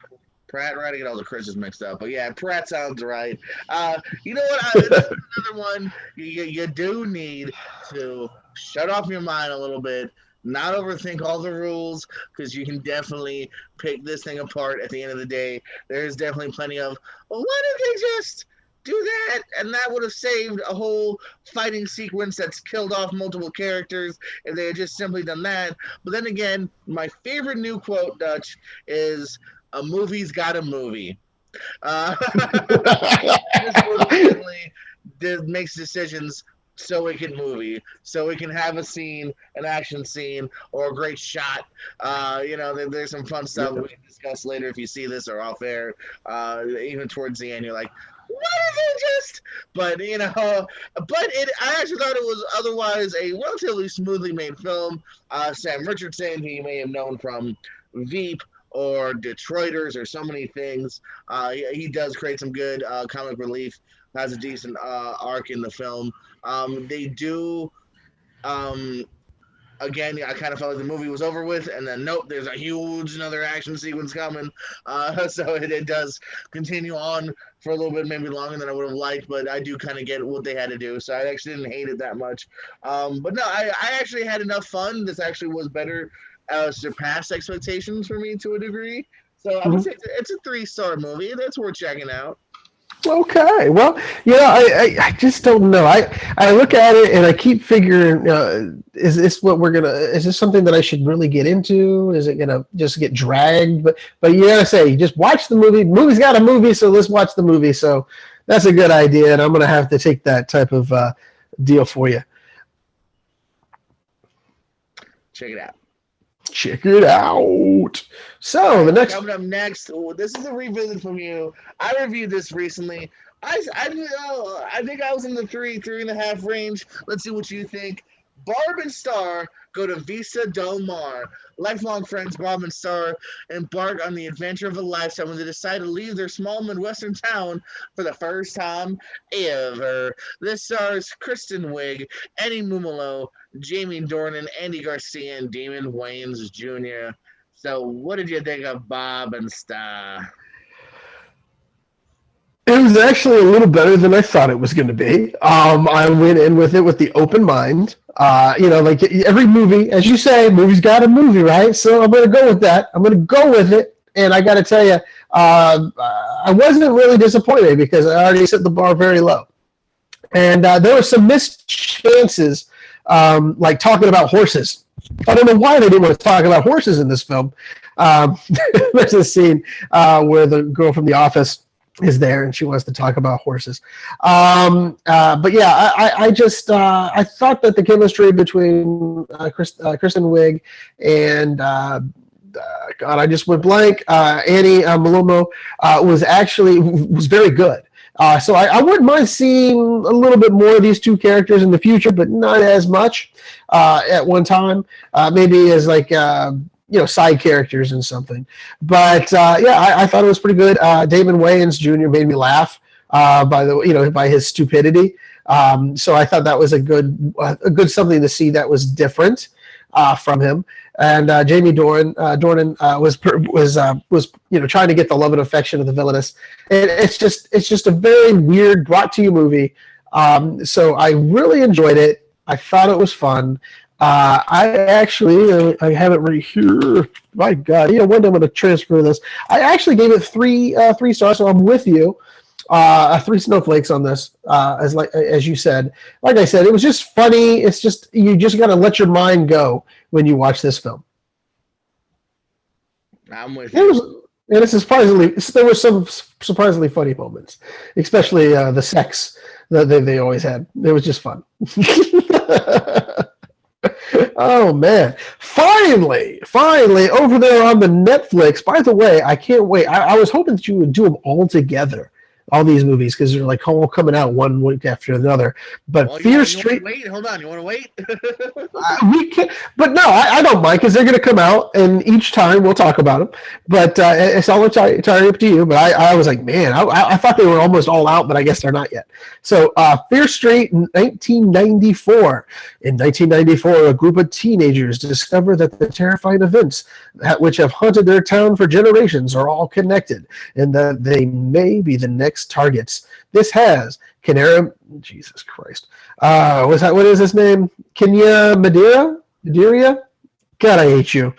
Speaker 1: Pratt, right? I get all the Chris's mixed up, but yeah, Pratt sounds right. You know what? This is another one you do need to shut off your mind a little bit. Not overthink all the rules, because you can definitely pick this thing apart at the end of the day. There's definitely plenty of, well, why did they just do that? And that would have saved a whole fighting sequence that's killed off multiple characters if they had just simply done that. But then again, my favorite new quote, Dutch, is, a movie's got a movie. This movie definitely makes decisions so it can movie, so it can have a scene, an action scene, or a great shot. There's some fun stuff we can discuss later if you see this or off air. Even towards the end, you're like, what is it just? But I actually thought it was otherwise a relatively smoothly made film. Sam Richardson, who you may have known from Veep or Detroiters or so many things, he does create some good comic relief. Has a decent arc in the film. They do, again, I kind of felt like the movie was over with, and then nope, there's a huge another action sequence coming. So it does continue on for a little bit, maybe longer than I would have liked, but I do kind of get what they had to do. So I actually didn't hate it that much. But no, I actually had enough fun. This actually was better, surpassed expectations for me to a degree. So I would say it's a 3-star movie. That's worth checking out.
Speaker 2: Okay, well, I just don't know. I look at it and I keep figuring, is this something that I should really get into? Is it gonna just get dragged? But you gotta say, just watch the movie. Movie's got a movie, so let's watch the movie. So that's a good idea, and I'm gonna have to take that type of deal for you.
Speaker 1: Check it out.
Speaker 2: Check it out. So the next
Speaker 1: coming up next, this is a revisit from you. I reviewed this recently. I think I was in the 3.5 range. Let's see what you think. Barb and Star go to Vista Del Mar. Lifelong friends Barb and Star embark on the adventure of a lifetime when they decide to leave their small Midwestern town for the first time ever. This stars Kristen Wiig, Eddie Mumolo, Jamie Dornan, Andy Garcia, and Damon Wayans Jr. So what did you think of Bob and Star?
Speaker 2: It was actually a little better than I thought it was going to be. I went in with it with the open mind. Like every movie, as you say, movie's got a movie, right? So I'm going to go with that. I'm going to go with it. And I got to tell you, I wasn't really disappointed because I already set the bar very low. And there were some missed chances, like talking about horses. I don't know why they didn't want to talk about horses in this film. There's a scene where the girl from The Office is there and she wants to talk about horses. But yeah, I just I thought that the chemistry between Kristen Wiig and God, I just went blank. Annie Malumbo was very good. So I wouldn't mind seeing a little bit more of these two characters in the future, but not as much at one time. Maybe as like side characters in something. But yeah, I thought it was pretty good. Damon Wayans Jr. made me laugh by his stupidity. So I thought that was a good something to see that was different from him. And Jamie Dornan was trying to get the love and affection of the villainess. And it's just a very weird brought to you movie. So I really enjoyed it. I thought it was fun. I actually I have it right here. My God, when I'm going to transfer this. I actually gave it three stars. So I'm with you. 3 snowflakes on this, as you said. Like I said, it was just funny. It's just you just got to let your mind go when you watch this film.
Speaker 1: I'm with you.
Speaker 2: And there were some surprisingly funny moments, especially the sex that they always had. It was just fun. Oh man! Finally, over there on the Netflix. By the way, I can't wait. I was hoping that you would do them all together. All these movies because they're like all coming out one week after another. But Fear Street.
Speaker 1: Wait, hold on. You want to wait?
Speaker 2: We can, but no, I don't mind because they're going to come out, and each time we'll talk about them. But it's all entirely up to you. But I was like, man, I thought they were almost all out, but I guess they're not yet. So Fear Street, 1994. In 1994, a group of teenagers discover that the terrifying events which have haunted their town for generations are all connected, and that they may be the next targets. This has Jesus Christ. What is his name? Kenya Madeira? God, I hate you.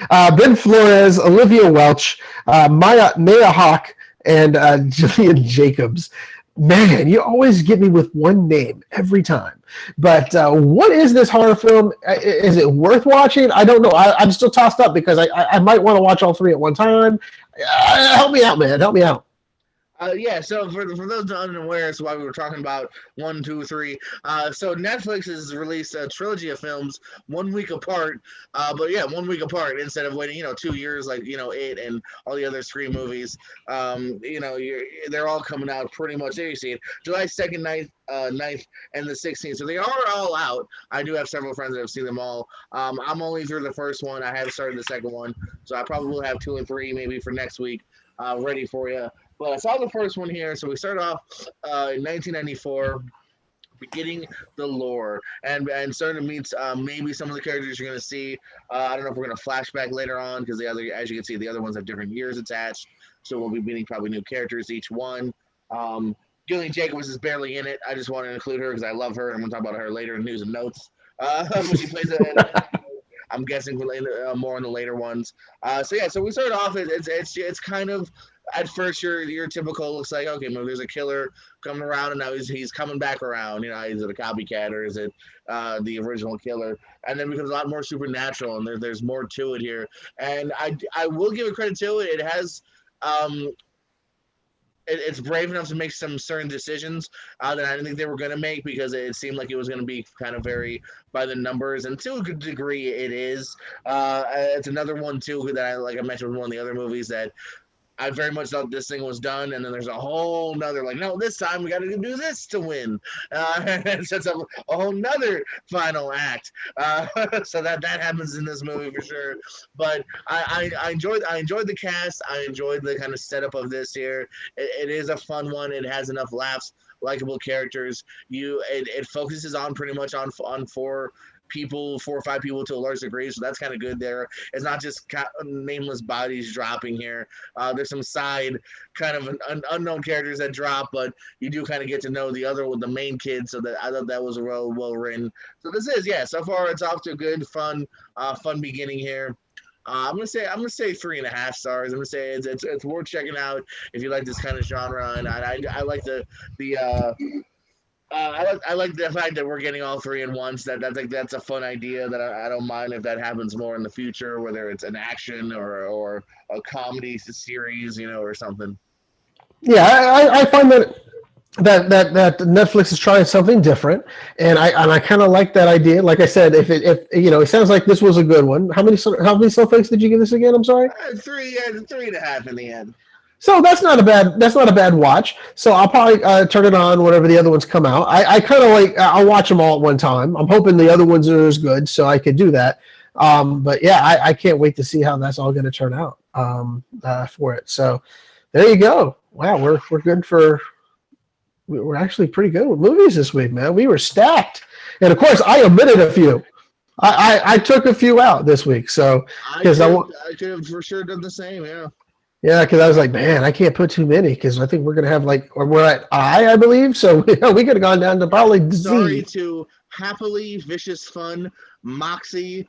Speaker 2: Ben Flores, Olivia Welch, Maya Hawke, and Jillian Jacobs. Man, you always get me with one name every time. But what is this horror film? Is it worth watching? I don't know. I'm still tossed up because I might want to watch all 3 at one time. Help me out, man. Help me out.
Speaker 1: Yeah, so for those unaware, so why we were talking about 1, 2, 3. So Netflix has released a trilogy of films 1 week apart. But yeah, 1 week apart instead of waiting, 2 years like it and all the other Scream movies. They're all coming out pretty much. There you see it, July 2nd, 9th, and the 16th. So they are all out. I do have several friends that have seen them all. I'm only through the first one. I haven't started the second one, so I probably will have 2 and 3 maybe for next week ready for you. But I saw the first one here, so we start off in 1994, beginning the lore, and starting to meet maybe some of the characters you're going to see. I don't know if we're going to flashback later on, because as you can see, the other ones have different years attached, so we'll be meeting probably new characters each one. Gillian Jacobs is barely in it. I just want to include her because I love her, and I'm going to talk about her later in news and notes. When she plays I'm guessing more in the later ones. So we start off. It's kind of, at first your typical, looks like, okay, maybe there's a killer coming around, and now he's coming back around. Is it a copycat or is it the original killer? And then it becomes a lot more supernatural, and there's more to it here. And I will give it credit to it. It has it's brave enough to make some certain decisions that I didn't think they were going to make, because it seemed like it was going to be kind of very by the numbers, and to a good degree it is. It's another one too that I mentioned with one of the other movies that I very much thought this thing was done, and then there's a whole nother, like, no, this time we got to do this to win. And it sets up a whole nother final act. So that happens in this movie for sure. But I enjoyed the cast. I enjoyed the kind of setup of this here. It is a fun one. It has enough laughs likable characters. It focuses on pretty much on four people, 4 or 5 people to a large degree, so that's kind of good there. It's not just nameless bodies dropping here. There's some side kind of unknown characters that drop, but you do kind of get to know the main kid, so that I thought that was well written. So this is, yeah, so far it's off to a good, fun beginning here. I'm gonna say 3.5 stars. I'm gonna say it's worth checking out if you like this kind of genre, and I like I like the fact that we're getting all three in once. That's a fun idea that I don't mind if that happens more in the future, whether it's an action or a comedy series, or something.
Speaker 2: Yeah, I find that Netflix is trying something different, and I kind of like that idea. Like I said, if it sounds like this was a good one. How many snowflakes did you give this again? I'm sorry.
Speaker 1: 3.5 in the end.
Speaker 2: So that's not a bad watch. So I'll probably turn it on whenever the other ones come out. I kind of like I'll watch them all at one time. I'm hoping the other ones are as good, so I could do that. But yeah, I can't wait to see how that's all going to turn out for it. So there you go. Wow, we're good for. We're actually pretty good with movies this week, man. We were stacked, and of course, I omitted a few. I took a few out this week, so because
Speaker 1: I could have for sure done the same, yeah.
Speaker 2: Yeah, because I was like, man, I can't put too many because I think we're gonna have or we're at I believe. So we could have gone down to probably Z.
Speaker 1: Sorry to Happily, Vicious Fun, Moxie,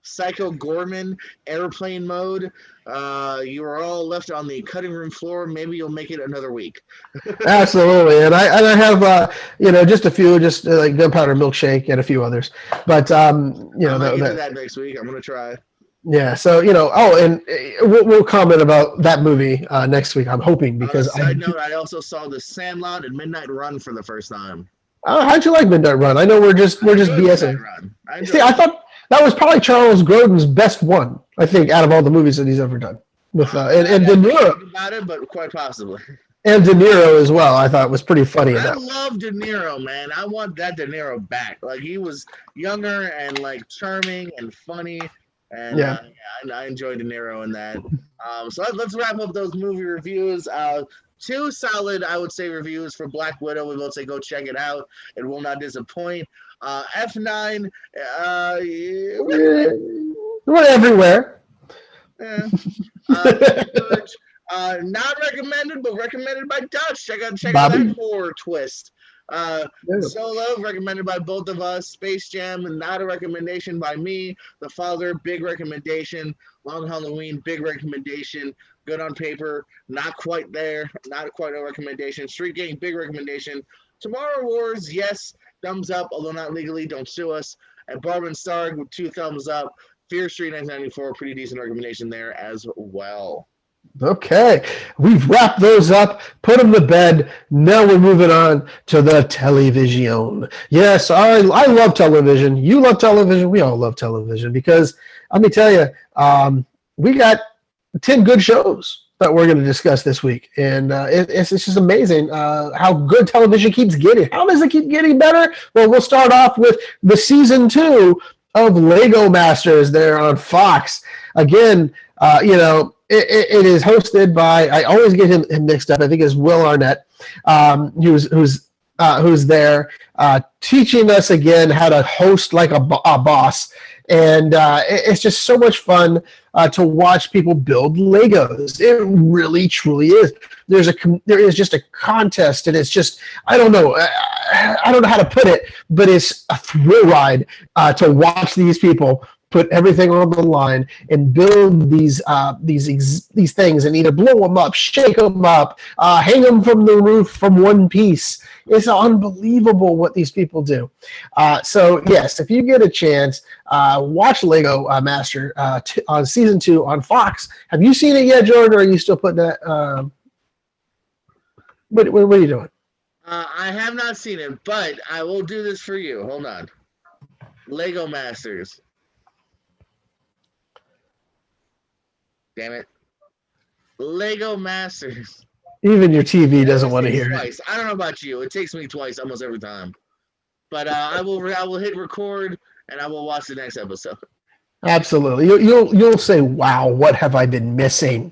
Speaker 1: Psycho Gorman, Airplane Mode. You are all left on the cutting room floor. Maybe you'll make it another week.
Speaker 2: Absolutely, and I have just a few, just like Gunpowder Milkshake and a few others. But
Speaker 1: I might do that next week. I'm gonna try.
Speaker 2: Yeah, so and we'll comment about that movie next week. I'm hoping because.
Speaker 1: Side note: I also saw The Sandlot and Midnight Run for the first time.
Speaker 2: How'd you like Midnight Run? I know we're just BSing. See, I thought that was probably Charles Grodin's best one. I think out of all the movies that he's ever done, with and De Niro.
Speaker 1: About it, but quite possibly.
Speaker 2: And De Niro as well. I thought was pretty funny.
Speaker 1: I love De Niro, man. I want that De Niro back. Like he was younger and like charming and funny. And yeah, I enjoyed De Niro in that. So let's wrap up those movie reviews. 2 solid, I would say, reviews for Black Widow. We will say go check it out. It will not disappoint. F9.
Speaker 2: We're everywhere.
Speaker 1: Yeah. Not recommended, but recommended by Dutch. Check out that horror twist. Solo, recommended by both of us. Space Jam, not a recommendation by me. The Father, big recommendation. Long Halloween, big recommendation. Good on paper, not quite there. Not quite a recommendation. Street Gang, big recommendation. Tomorrow Wars, yes, thumbs up, although not legally. Don't sue us. And Barb and Starg with 2 thumbs up. Fear Street 1994, pretty decent recommendation there as well.
Speaker 2: Okay, we've wrapped those up, put them to bed. Now we're moving on to the television. Yes, I love television. You love television. We all love television because let me tell you, we got 10 good shows that we're going to discuss this week, and it's just amazing how good television keeps getting. How does it keep getting better? Well, we'll start off with the season 2 of Lego Masters there on Fox. Again, it is hosted by, I always get him mixed up, I think it's Will Arnett, who's there teaching us again how to host like a boss. And it's just so much fun to watch people build Legos. It really, truly is. There is just a contest, and it's just, I don't know how to put it, but it's a thrill ride to watch these people put everything on the line and build these things and either blow them up, shake them up, hang them from the roof from one piece. It's unbelievable what these people do. So yes, if you get a chance, watch Lego Master on season 2 on Fox. Have you seen it yet, Jordan, or are you still putting that? What are you doing?
Speaker 1: I have not seen it, but I will do this for you. Hold on. Lego Masters. Damn it. Lego Masters.
Speaker 2: Even your TV doesn't want to hear
Speaker 1: it. I don't know about you. It takes me twice almost every time. But I will hit record and I will watch the next episode.
Speaker 2: Absolutely. You'll say, "Wow, what have I been missing?"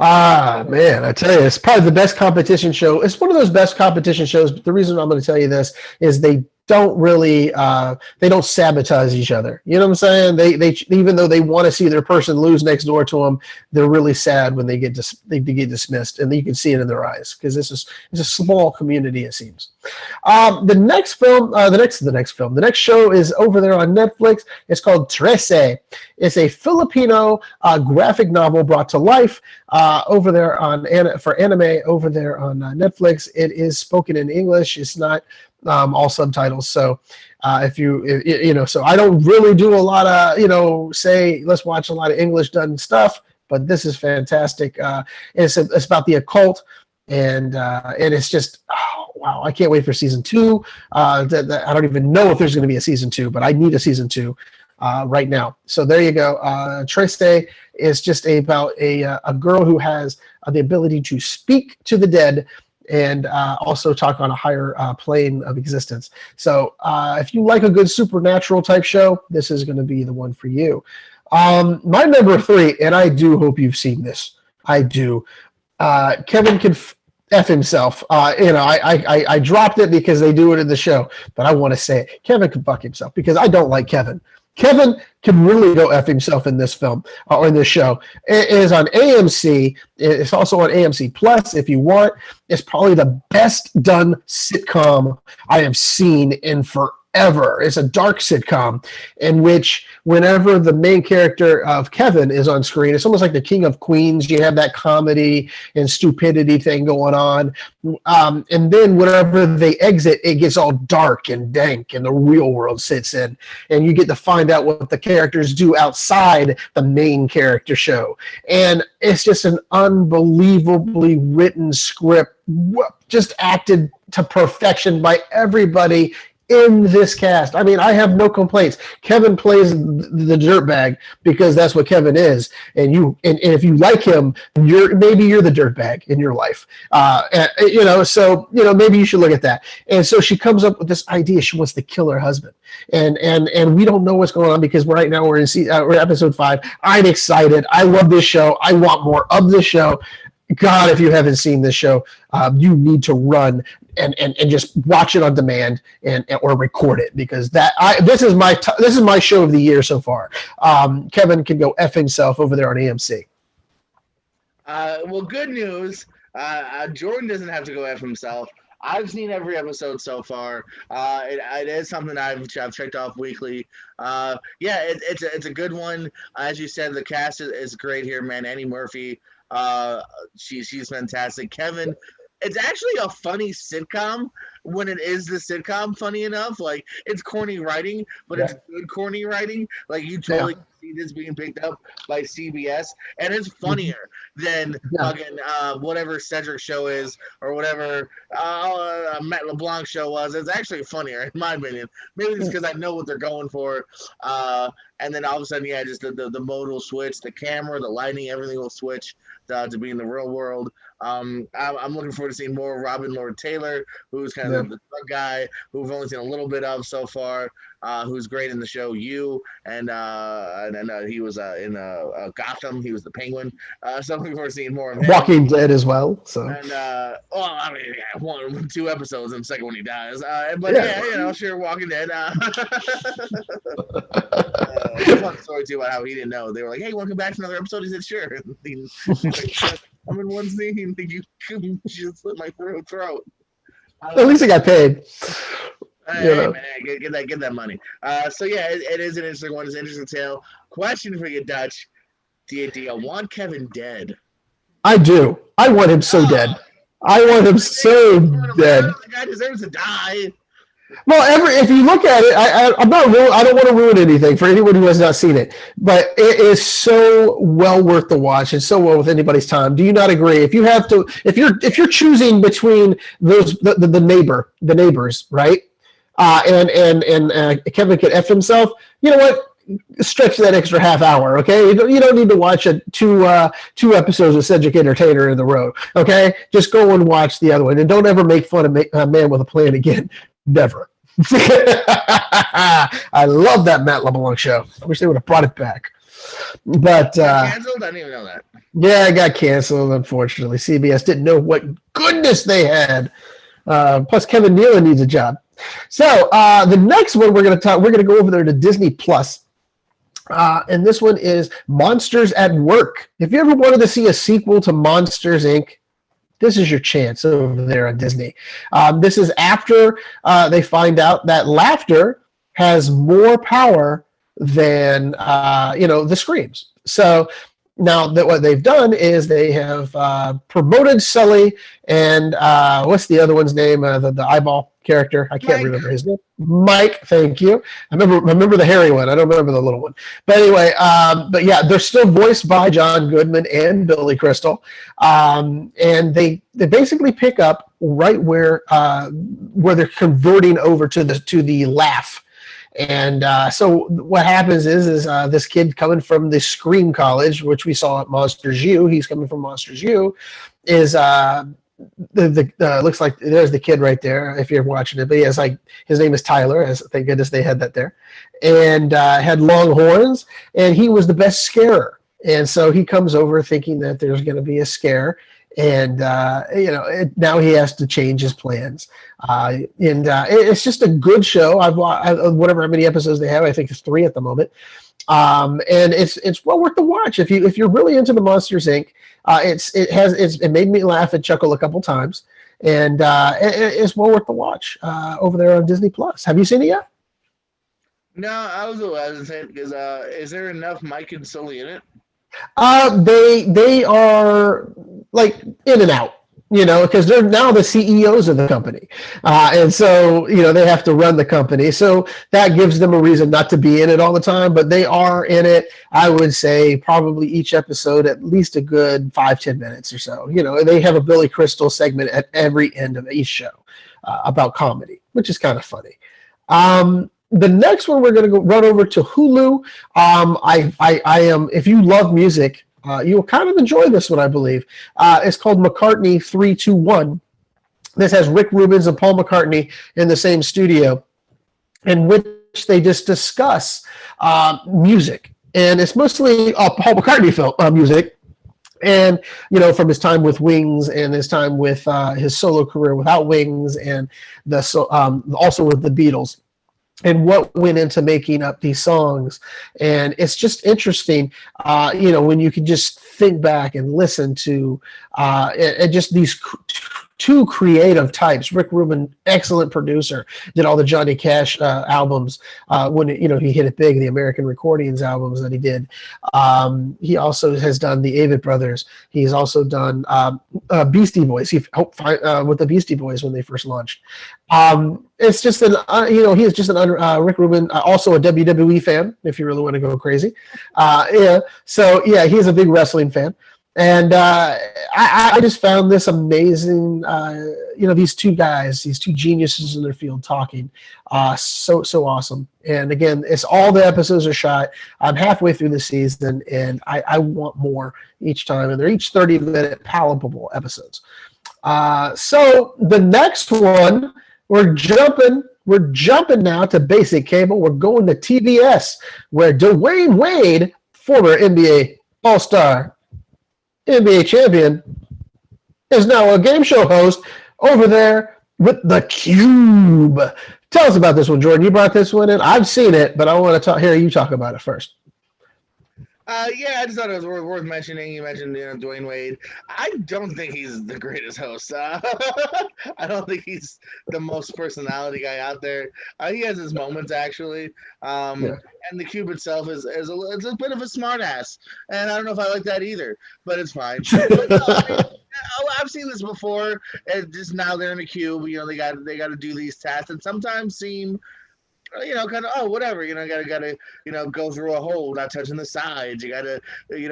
Speaker 2: Ah, man, I tell you, it's probably the best competition show. It's one of those best competition shows. But the reason I'm going to tell you this is they don't sabotage each other. You know what I'm saying? They even though they want to see their person lose next door to them, they're really sad when they get dismissed, and you can see it in their eyes because it's a small community, it seems. The next show is over there on Netflix. It's called Trece. It's a Filipino graphic novel brought to life over there for anime over there on Netflix. It is spoken in English. It's not all subtitles. So so I don't really do a lot of say let's watch a lot of English done stuff. But this is fantastic. It's about the occult. And it's just, oh, wow, I can't wait for season 2. I don't even know if there's going to be a season 2, but I need a season 2 right now. So there you go. Triste is just about a girl who has the ability to speak to the dead and also talk on a higher plane of existence. So if you like a good supernatural type show, this is going to be the one for you. My number 3, and I do hope you've seen this. I do. Kevin can F himself. I dropped it because they do it in the show, but I want to say it. Kevin can fuck himself because I don't like Kevin. Kevin can really go F himself in this film or in this show. It is on AMC. It's also on AMC Plus if you want. It's probably the best done sitcom I have seen in forever. It's a dark sitcom in which whenever the main character of Kevin is on screen, it's almost like the King of Queens. You have that comedy and stupidity thing going on. And then whenever they exit, it gets all dark and dank and the real world sits in. And you get to find out what the characters do outside the main character show. And it's just an unbelievably written script, just acted to perfection by everybody in this cast. I mean, I have no complaints. Kevin plays the dirtbag because that's what Kevin is, and if you like him, maybe you're the dirtbag in your life. So maybe you should look at that. And so she comes up with this idea. She wants to kill her husband, and we don't know what's going on because right now we're in episode 5. I'm excited. I love this show. I want more of this show. God, if you haven't seen this show, you need to run and just watch it on demand or record it because this is my show of the year so far. Kevin can go F himself over there on AMC.
Speaker 1: Well, good news. Jordan doesn't have to go F himself. I've seen every episode so far. It is something I've checked off weekly. It's a good one. As you said, the cast is great here, man. Annie Murphy. She's fantastic. Kevin, it's actually a funny sitcom when it is the sitcom. Funny enough, like it's corny writing, but it's good corny writing. Like you totally see this being picked up by CBS, and it's funnier than fucking whatever Cedric show is or whatever Matt LeBlanc show was. It's actually funnier in my opinion. Maybe it's because I know what they're going for. And then all of a sudden, just the mode will switch, the camera, the lighting, everything will switch to be in the real world. I'm looking forward to seeing more Robin Lord Taylor, who's kind of the drug guy who we've only seen a little bit of so far, who's great in the show You, and he was in Gotham. He was the Penguin. So I'm looking forward to seeing more of him.
Speaker 2: Walking Dead as well. So. And
Speaker 1: 2 episodes and the second one he dies. Sure, Walking Dead. Fun story too about how he didn't know. They were like, "Hey, want to come back for another episode?" He said, "Sure." I'm in one scene. You just slit my throat.
Speaker 2: At least I got paid.
Speaker 1: Hey, man, get that money. It is an interesting one. It's an interesting tale. Question for you, Dutch. Do you want Kevin dead?
Speaker 2: I do. I want him so dead. I want him so dead.
Speaker 1: The guy deserves to die.
Speaker 2: Well, if you look at it, I don't want to ruin anything for anyone who has not seen it, but it is so well worth the watch. It's so well with anybody's time. Do you not agree? If you're choosing between the neighbors, right? And Kevin could F himself. You know what? Stretch that extra half hour, okay? You don't need to watch two episodes of Cedric Entertainer in the row, okay? Just go and watch the other one, and don't ever make fun of Man with a Plan again. Never. I love that Matt LeBlanc show. I wish they would have brought it back. But
Speaker 1: Got canceled? I didn't even know that.
Speaker 2: yeah, it got canceled, unfortunately. CBS didn't know what goodness they had. Plus, Kevin Nealon needs a job. So the next one we're going to go over there to Disney Plus. And this one is Monsters at Work. If you ever wanted to see a sequel to Monsters, Inc., this is your chance over there on Disney. This is after they find out that laughter has more power than the screams. So now that what they've done is they have promoted Sully and what's the other one's name? The eyeball character. I can't remember his name. Mike. Thank you. I remember the hairy one. I don't remember the little one. But anyway, but yeah, they're still voiced by John Goodman and Billy Crystal, and they basically pick up right where they're converting over to the laugh. And so what happens is this kid coming from the Scream College, which we saw at Monsters U, he's coming from Monsters U, is looks like there's the kid right there if you're watching it. But he has his name is Tyler. Thank goodness they had that there, and had long horns, and he was the best scarer. And so he comes over thinking that there's going to be a scare. And now he has to change his plans, and it's just a good show. I've whatever how many episodes they have. I think it's 3 at the moment, and it's well worth the watch if you're really into the Monsters Inc. It made me laugh and chuckle a couple times, and it's well worth the watch over there on Disney Plus. Have you seen it yet?
Speaker 1: No, I was hesitant because is there enough Mike and Sully in it?
Speaker 2: They are like in and out, because they're now the CEOs of the company, and so they have to run the company. So that gives them a reason not to be in it all the time, but they are in it. I would say probably each episode at least a good 5-10 minutes or so. They have a Billy Crystal segment at every end of each show about comedy, which is kind of funny. The next one we're going to run over to Hulu. I am. If you love music, you will kind of enjoy this one, I believe. It's called McCartney 321. This has Rick Rubin and Paul McCartney in the same studio, in which they just discuss music, and it's mostly Paul McCartney music. And from his time with Wings and his time with his solo career without Wings, and also with the Beatles, and what went into making up these songs. And it's just interesting, when you can just think back and listen to and just these two creative types. Rick Rubin, excellent producer, did all the Johnny Cash albums when he hit it big, the American Recordings albums that he did. He also has done the Avett Brothers. He's also done Beastie Boys. He helped with the Beastie Boys when they first launched. It's just he is just Rick Rubin, also a WWE fan, if you really want to go crazy. So yeah, he's a big wrestling fan. And I just found this amazing, these two guys, these two geniuses in their field talking, so awesome. And again, it's all the episodes are shot. I'm halfway through the season, and I want more each time. And they're each 30-minute palatable episodes. So the next one, we're jumping now to basic cable. We're going to TBS, where Dwayne Wade, former NBA All-Star, NBA champion, is now a game show host over there with theCUBE. Tell us about this one, Jordan. You brought this one in. I've seen it, but I want to hear you talk about it first.
Speaker 1: Yeah, I just thought it was worth mentioning. You mentioned Dwayne Wade. I don't think he's the greatest host. I don't think he's the most personality guy out there. He has his moments, actually. And the Cube itself is it's a bit of a smartass, and I don't know if I like that either, but it's fine. But, I've seen this before, and just now they're in the Cube. They got to do these tasks, and sometimes seem kind of, whatever, gotta go through a hole, not touching the sides. You gotta,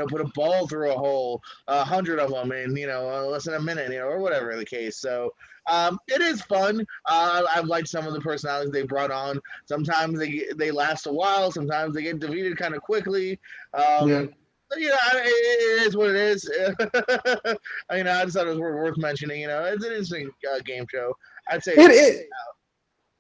Speaker 1: put a ball through a hole, 100 of them in, less than a minute, or whatever the case. So it is fun. I've liked some of the personalities they brought on. Sometimes they last a while. Sometimes they get defeated kind of quickly. It is what it is. I just thought it was worth mentioning. It's an interesting game show. I'd say it is.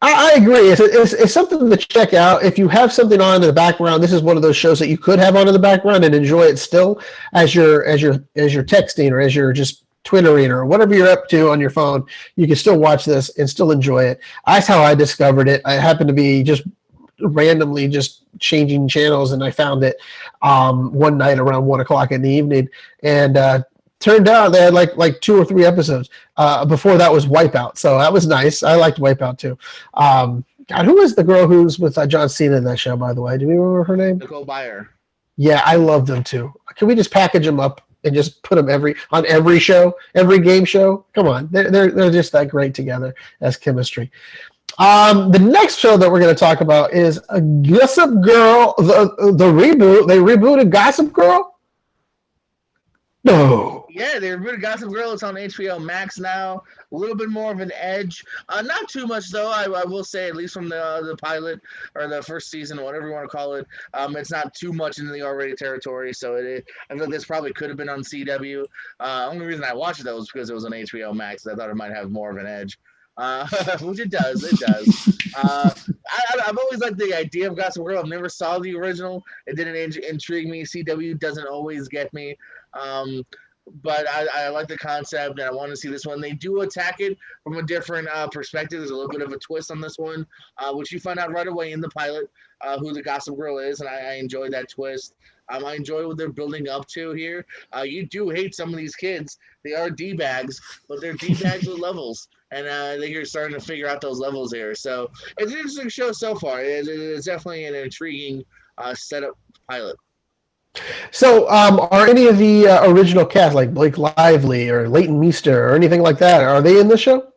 Speaker 2: I agree. It's something to check out. If you have something on in the background, this is one of those shows that you could have on in the background and enjoy it still as you're texting or as you're just twittering or whatever you're up to on your phone. You can still watch this and still enjoy it. That's how I discovered it. I happened to be just randomly just changing channels and I found it one night around 1 o'clock in the evening and turned out they had like 2 or 3 episodes. Before that was Wipeout, so that was nice. I liked Wipeout too. God, who is the girl who's with John Cena in that show? By the way, do you remember her name?
Speaker 1: Nicole Byer.
Speaker 2: Yeah, I love them too. Can we just package them up and just put them on every show, every game show? Come on, they're just that great together as chemistry. The next show that we're going to talk about is Gossip Girl, the reboot. They rebooted Gossip Girl. No.
Speaker 1: Yeah, they rebooted Gossip Girl. It's on HBO Max now. A little bit more of an edge. Not too much, though, I will say, at least from the pilot or the first season, whatever you want to call it. It's not too much into the R-rated territory, so I feel like this probably could have been on CW. Only reason I watched it, though, was because it was on HBO Max. I thought it might have more of an edge. Which it does. I've always liked the idea of Gossip Girl. I've never saw the original. It didn't intrigue me. CW doesn't always get me. But I like the concept, and I want to see this one. They do attack it from a different perspective. There's a little bit of a twist on this one, which you find out right away in the pilot who the Gossip Girl is, and I enjoy that twist. I enjoy what they're building up to here. You do hate some of these kids. They are D-bags, but they're D-bags with levels, and they're starting to figure out those levels here. So it's an interesting show so far. It's definitely an intriguing setup pilot.
Speaker 2: So, are any of the original cast, like Blake Lively or Leighton Meester or anything like that, are they in the show?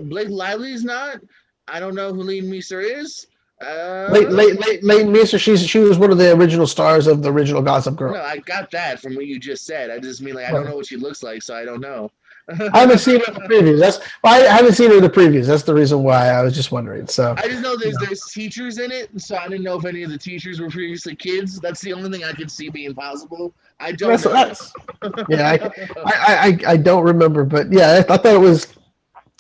Speaker 1: Blake Lively's not. I don't know who Leighton Meester is.
Speaker 2: Leighton Meester, she was one of the original stars of the original Gossip Girl.
Speaker 1: No, I got that from what you just said. I just mean I don't know what she looks like, so I don't know.
Speaker 2: I haven't seen her in the previews. I haven't seen her in the previews. That's the reason why I was just wondering. So
Speaker 1: I just know there's teachers in it, so I didn't know if any of the teachers were previously kids. That's the only thing I could see being possible. I don't know.
Speaker 2: Yeah, I don't remember, but yeah, I thought it was.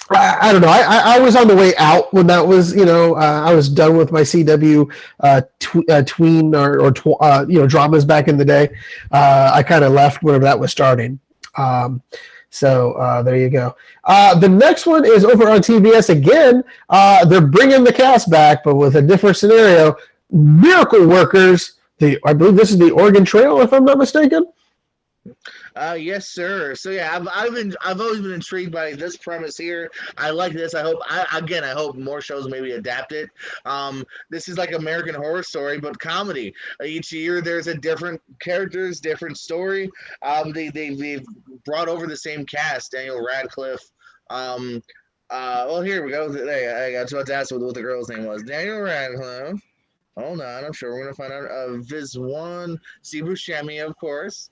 Speaker 2: I don't know. I was on the way out when that was. I was done with my CW tween or dramas back in the day. I kind of left whenever that was starting. So there you go. The next one is over on TBS again. They're bringing the cast back, but with a different scenario. Miracle Workers. I believe this is the Oregon Trail, if I'm not mistaken.
Speaker 1: Yes, sir. So yeah, I've always been intrigued by this premise here. I like this. I hope more shows maybe adapt it. This is like American Horror Story, but comedy. Each year there's a different characters, different story. They've brought over the same cast, Daniel Radcliffe. Well, here we go. Hey, I was about to ask what the girl's name was. Daniel Radcliffe. Hold on, I'm sure we're gonna find out. Viswan, Steve Buscemi, of course.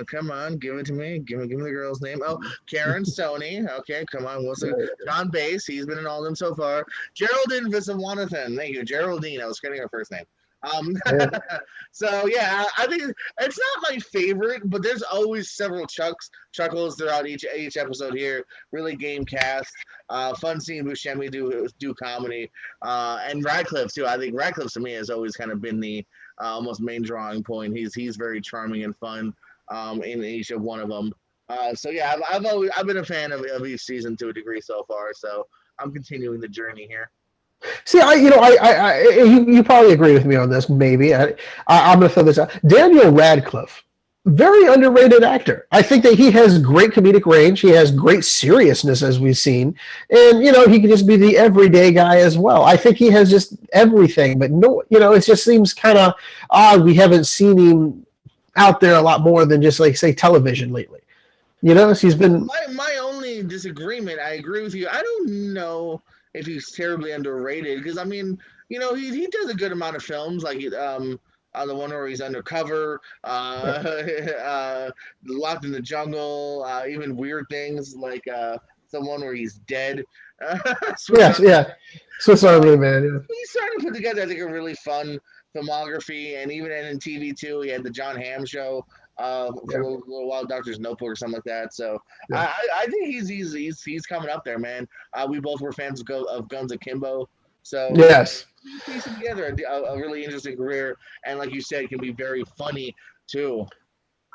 Speaker 1: Come on, give it to me. Give me the girl's name. Oh, Karen Stoney. Okay, come on. What's it? John Bass. He's been in all of them so far. Geraldine Viswanathan. Thank you, Geraldine. I was forgetting her first name. So yeah, I think it's not my favorite, but there's always several chuckles throughout each episode here. Really game cast. Fun seeing Buscemi do comedy. And Radcliffe too. I think Radcliffe to me has always kind of been the almost main drawing point. He's very charming and fun. In each of one of them. So yeah, I've been a fan of each season to a degree so far. So I'm continuing the journey here.
Speaker 2: See, you probably agree with me on this. Maybe I'm going to throw this out. Daniel Radcliffe, very underrated actor. I think that he has great comedic range. He has great seriousness, as we've seen, and he can just be the everyday guy as well. I think he has just everything. But no, it just seems kind of odd. We haven't seen him out there a lot more than just like say television lately. He's been
Speaker 1: my only disagreement. I agree with you. I don't know if he's terribly underrated because I mean, he does a good amount of films like the one where he's undercover, Locked in the Jungle, even weird things like the one where he's dead.
Speaker 2: Swiss Army Man. Yeah.
Speaker 1: He's starting to put together, I think, a really fun filmography, and even in TV too, he had the John Hamm show for
Speaker 2: Yeah.
Speaker 1: little Wild Doctor's Notebook or something like that. So
Speaker 2: Yeah.
Speaker 1: I think he's coming up there, man. We both were fans of Guns Akimbo, so
Speaker 2: Yes.
Speaker 1: he's piecing together a really interesting career, and like you said, can be very funny too.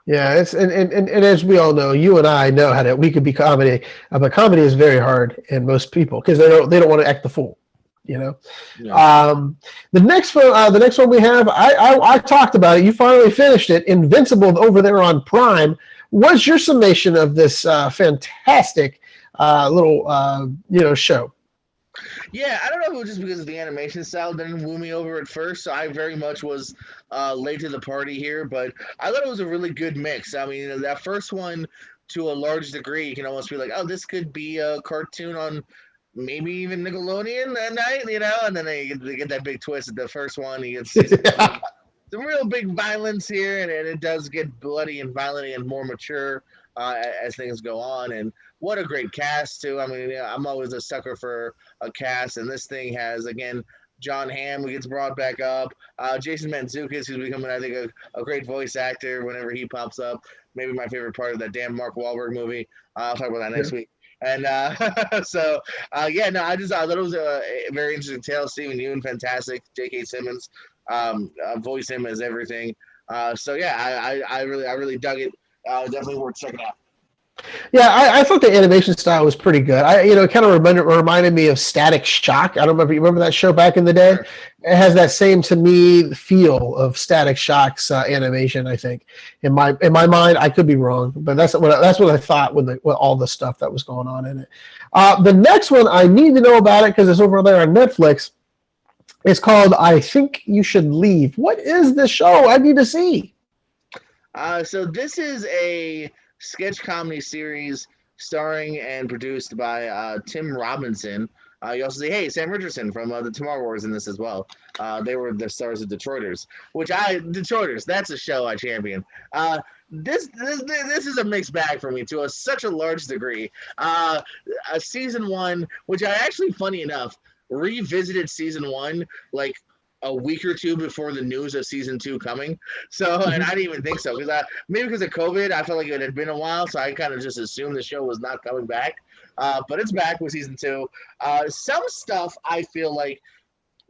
Speaker 2: Yeah, it's and as we all know, you and I know how to we could be comedy, but comedy is very hard in most people because they don't want to act the fool, you know.
Speaker 1: Yeah.
Speaker 2: The next one we have, I talked about it. You finally finished it. Invincible over there on Prime. What's your summation of this fantastic little show?
Speaker 1: Yeah, I don't know if it was just because of the animation style didn't woo me over at first, so I very much was late to the party here, but I thought it was a really good mix. I mean, that first one, to a large degree, you can almost be like, oh, this could be a cartoon on maybe even Nickelodeon that night, and then they get that big twist at the first one. You get to see some real big violence here, and it does get bloody and violent and more mature as things go on. And what a great cast too! I mean, I'm always a sucker for a cast, and this thing has again John Hamm who gets brought back up, Jason Mantzoukas who's becoming I think a great voice actor whenever he pops up. Maybe my favorite part of that damn Mark Wahlberg movie. I'll talk about that next week. And I thought it was a very interesting tale. Stephen Yeun, fantastic. J.K. Simmons, voice him as everything. I really dug it. Definitely worth checking out.
Speaker 2: Yeah, I thought the animation style was pretty good. It kind of reminded me of Static Shock. I don't remember. You remember that show back in the day?
Speaker 1: Sure.
Speaker 2: It has that same to me feel of Static Shock's animation. I think in my mind, I could be wrong, but that's what I thought with all the stuff that was going on in it. The next one I need to know about it because it's over there on Netflix. It's called I Think You Should Leave. What is this show? I need to see.
Speaker 1: So this is a sketch comedy series starring and produced by Tim Robinson. You also see, hey, Sam Richardson from the Tomorrow Wars in this as well. They were the stars of Detroiters, Detroiters, that's a show I champion. This is a mixed bag for me to such a large degree. A season one, which I actually, funny enough, revisited season one like a week or two before the news of season two coming. So, and I didn't even think so because maybe because of COVID, I felt like it had been a while, so I kind of just assumed the show was not coming back. But it's back with season two. Some stuff I feel like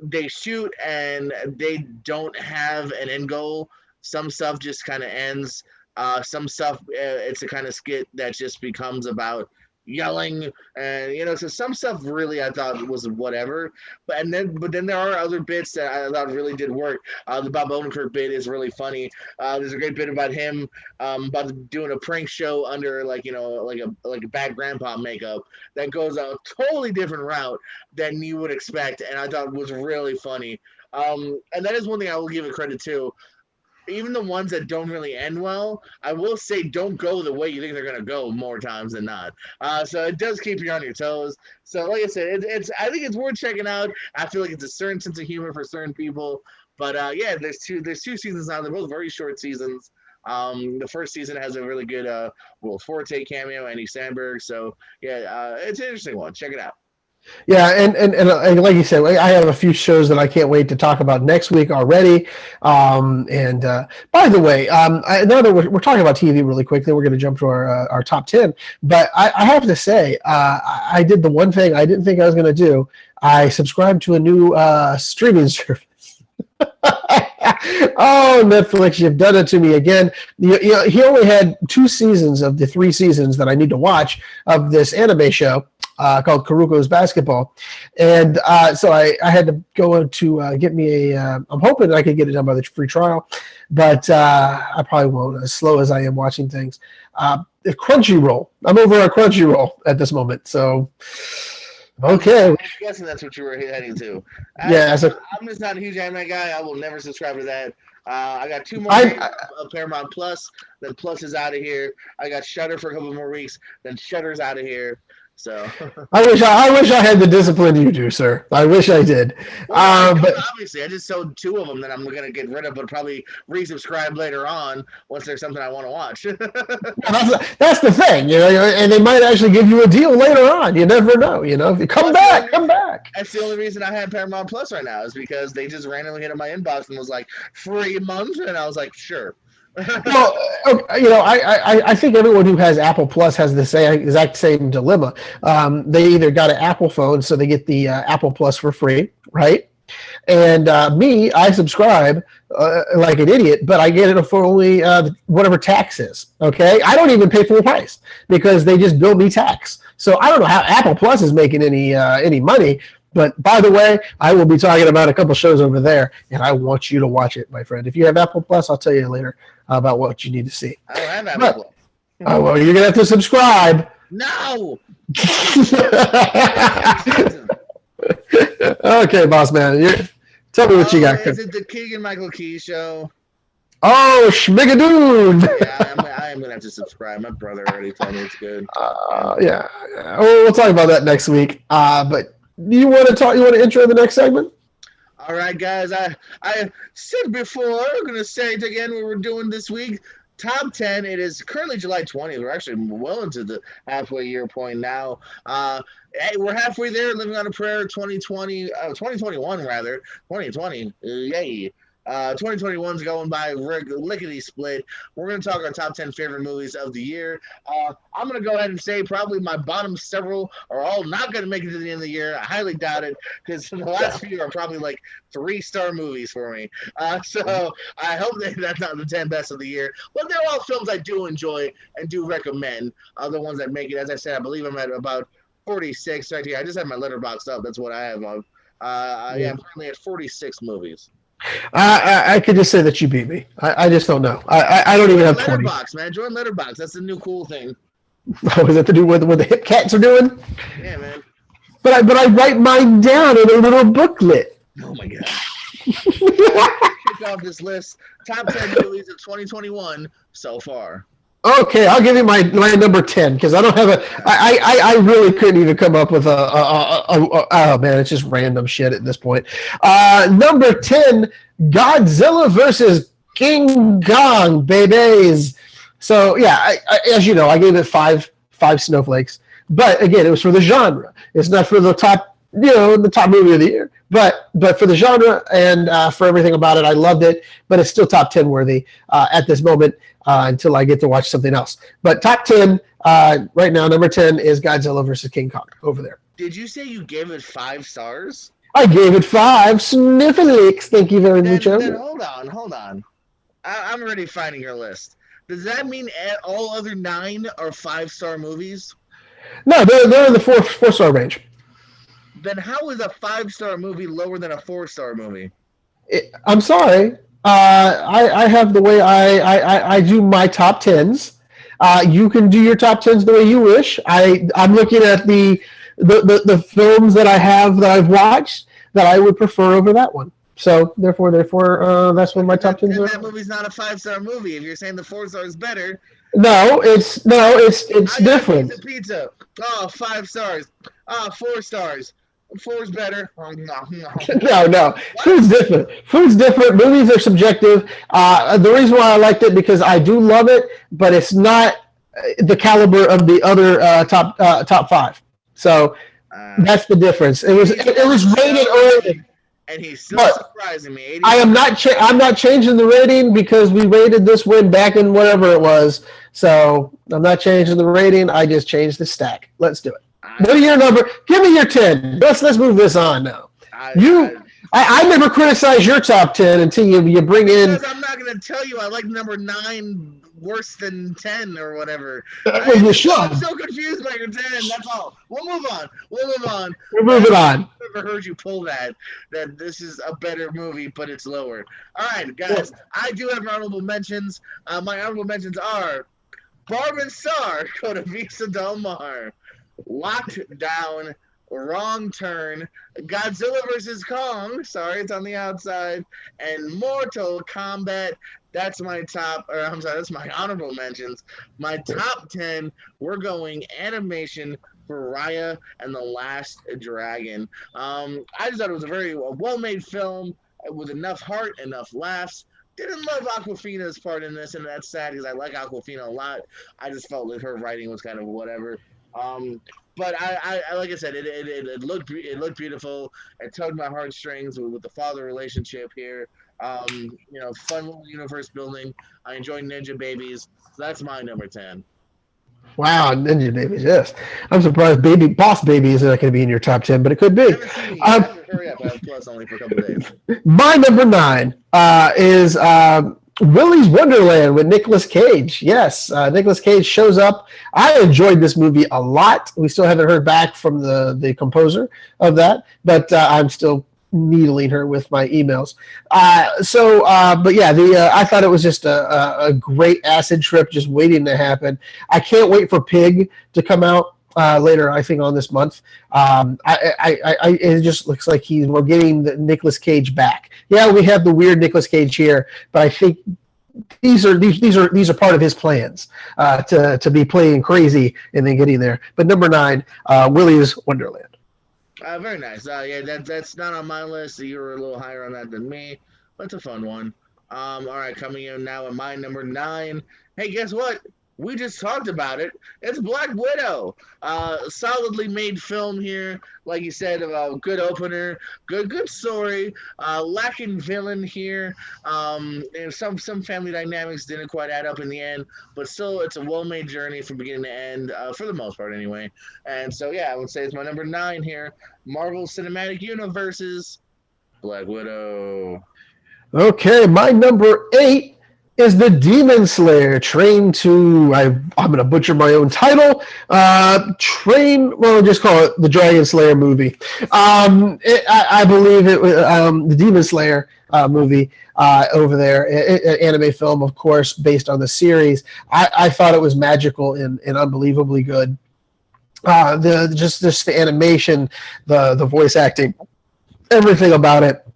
Speaker 1: they shoot and they don't have an end goal. Some stuff just kind of ends. Some stuff it's a kind of skit that just becomes about yelling and so some stuff really I thought was whatever, but then there are other bits that I thought really did work. The Bob Odenkirk bit is really funny. There's a great bit about him about doing a prank show under like a bad grandpa makeup that goes a totally different route than you would expect, and I thought was really funny. And that is one thing I will give it credit to. Even the ones that don't really end well, I will say don't go the way you think they're going to go more times than not. So it does keep you on your toes. So like I said, I think it's worth checking out. I feel like it's a certain sense of humor for certain people. But there's two seasons now. They're both very short seasons. The first season has a really good Will Forte cameo, Andy Samberg. So it's an interesting one. Check it out.
Speaker 2: Yeah, and like you said, I have a few shows that I can't wait to talk about next week already. And by the way, now that we're talking about TV really quickly, we're going to jump to our top 10. But I have to say, I did the one thing I didn't think I was going to do. I subscribed to a new streaming service. Oh, Netflix, you've done it to me again. He only had 2 seasons of the 3 seasons that I need to watch of this anime show. Called Kuroko's Basketball, and so I had to go to get me I'm hoping I could get it done by the free trial, but I probably won't, as slow as I am watching things. Crunchyroll. I'm over at Crunchyroll at this moment, so okay.
Speaker 1: I'm guessing that's what you were heading to.
Speaker 2: Yeah,
Speaker 1: I'm just not a huge anime guy. I will never subscribe to that. I got 2 more days of Paramount Plus, then Plus is out of here. I got Shudder for a couple more weeks, then Shudder's out of here. So
Speaker 2: I wish I had the discipline you do, sir. I wish I did. But
Speaker 1: obviously, I just sold 2 of them that I'm going to get rid of, but probably resubscribe later on once there's something I want to watch.
Speaker 2: That's the thing, and they might actually give you a deal later on. You never know, If you come back.
Speaker 1: That's the only reason I have Paramount Plus right now is because they just randomly hit in my inbox and was like, free month, and I was like, sure.
Speaker 2: Well, I think everyone who has Apple Plus has the same exact same dilemma. They either got an Apple phone, so they get the Apple Plus for free, right? And me, I subscribe like an idiot, but I get it for only whatever tax is. Okay, I don't even pay full price because they just bill me tax. So I don't know how Apple Plus is making any money. But by the way, I will be talking about a couple shows over there, and I want you to watch it, my friend. If you have Apple Plus, I'll tell you later about what you need to see.
Speaker 1: I don't have Apple
Speaker 2: But,
Speaker 1: Plus.
Speaker 2: well, you're gonna have to subscribe.
Speaker 1: No.
Speaker 2: Okay, boss man. Tell me what you got.
Speaker 1: Is it the Keegan Michael Key show?
Speaker 2: Oh, Schmigadoon!
Speaker 1: Yeah, I am gonna have to subscribe. My brother already told me it's good.
Speaker 2: Yeah. We'll talk about that next week. But you want to talk? You want to intro the next segment?
Speaker 1: All right, guys. I said before. I'm gonna say it again. What we're doing this week. Top 10. It is currently July 20th. We're actually well into the halfway year point now. Hey, we're halfway there. Living on a Prayer 2021 rather. 2020. Yay. 2021's going by lickety split. We're going to talk our top 10 favorite movies of the year. I'm going to go ahead and say probably my bottom several are all not going to make it to the end of the year. I highly doubt it because the last few are probably like 3-star movies for me. So I hope that's not the 10 best of the year. But they're all films I do enjoy and do recommend. The ones that make it, as I said, I believe I'm at about 46 right here. I just have my letterboxd up. That's what I have of. I'm currently at 46 movies.
Speaker 2: I could just say that you beat me. I just don't know. I don't even have 20.
Speaker 1: Letterboxd, man. Join Letterboxd. That's the new cool thing.
Speaker 2: Oh, is that to do with what the hip cats are doing?
Speaker 1: Yeah, man.
Speaker 2: But I write mine down in a little booklet.
Speaker 1: Oh my god. Kick off this list. Top 10 movies of 2021 so far.
Speaker 2: Okay, I'll give you my number 10 because I don't have a. I really couldn't even come up with oh man, it's just random shit at this point. Number 10, Godzilla versus King Kong, babies. So yeah, as you know, I gave it five snowflakes. But again, it was for the genre. It's not for the top, the top movie of the year. But for the genre and for everything about it, I loved it. But it's still top 10 worthy at this moment until I get to watch something else. But top 10 right now, number 10 is Godzilla versus King Kong over there.
Speaker 1: Did you say you gave it 5 stars?
Speaker 2: I gave it 5 snifflicks. Thank you very much.
Speaker 1: Then hold on. I'm already finding your list. Does that mean all other 9 are 5-star movies?
Speaker 2: No, they're in the 4-star range.
Speaker 1: Then how is a 5-star movie lower than a 4-star movie?
Speaker 2: I'm sorry. I have the way I do my top 10s. You can do your top 10s the way you wish. I'm looking at the films that I have that I've watched that I would prefer over that one. So therefore, that's what my top 10s are.
Speaker 1: That movie's not a 5-star movie. If you're saying the 4-star is better.
Speaker 2: No, it's different.
Speaker 1: Pizza. Oh, 5 stars. 4 stars. 4's better. Oh, no.
Speaker 2: No. Food's different. Movies are subjective. The reason why I liked it because I do love it, but it's not the caliber of the other top 5. So that's the difference. It was rated early.
Speaker 1: And he's still surprising me.
Speaker 2: I'm not changing the rating because we rated this win back in whatever it was. So I'm not changing the rating. I just changed the stack. Let's do it. What are your number? Give me your 10. Let's move this on now. I never criticize your top 10 until you bring in.
Speaker 1: Because I'm not going to tell you I like number 9 worse than 10 or whatever.
Speaker 2: Well, you should.
Speaker 1: I'm so confused by your 10. That's all. We'll move on.
Speaker 2: We're moving on.
Speaker 1: I've never heard you pull that this is a better movie, but it's lower. All right, guys. I do have honorable mentions. My honorable mentions are Barb and Star, go to Vista Del Mar. Locked Down, Wrong Turn, Godzilla vs. Kong, sorry, it's on the outside, and Mortal Kombat. That's my that's my honorable mentions. My top 10, we're going animation for Raya and the Last Dragon. I just thought it was a very well-made film with enough heart, enough laughs. Didn't love Awkwafina's part in this, and that's sad because I like Awkwafina a lot. I just felt that her writing was kind of whatever. but I like I said, it looked beautiful. It tugged my heartstrings with the father relationship here. Fun little universe building. I enjoy Ninja Babies, so that's my number 10.
Speaker 2: Wow, Ninja Babies, yes. I'm surprised Boss Baby is not going to be in your top 10, but it could
Speaker 1: I
Speaker 2: be.
Speaker 1: haven't seen it yet. I
Speaker 2: Um,
Speaker 1: have to hurry up. I have Plus only for a couple days.
Speaker 2: my number 9 is Willy's Wonderland with Nicolas Cage. Yes, Nicolas Cage shows up. I enjoyed this movie a lot. We still haven't heard back from the composer of that, but I'm still needling her with my emails. But yeah, I thought it was just a great acid trip just waiting to happen. I can't wait for Pig to come out later, I think, on this month. It just looks like we're getting the Nicolas Cage back. Yeah, we have the weird Nicolas Cage here, but I think these are part of his plans to be playing crazy and then getting there. But number 9, Willy's Wonderland.
Speaker 1: Very nice. Yeah, that's not on my list. So you were a little higher on that than me, but it's a fun one. All right, coming in now at my number 9. Hey, guess what? We just talked about it. It's Black Widow. Solidly made film here, like you said, good opener, good story. Lacking villain here. And some family dynamics didn't quite add up in the end, but still, it's a well-made journey from beginning to end, for the most part, anyway. And so, yeah, I would say it's my number 9 here. Marvel Cinematic Universe's Black Widow.
Speaker 2: Okay, my number 8 is the Demon Slayer. I'm going to butcher my own title. Just call it the Dragon Slayer movie. I believe it was the Demon Slayer movie over there, an anime film, of course, based on the series. I thought it was magical and unbelievably good. The animation, the voice acting, everything about it.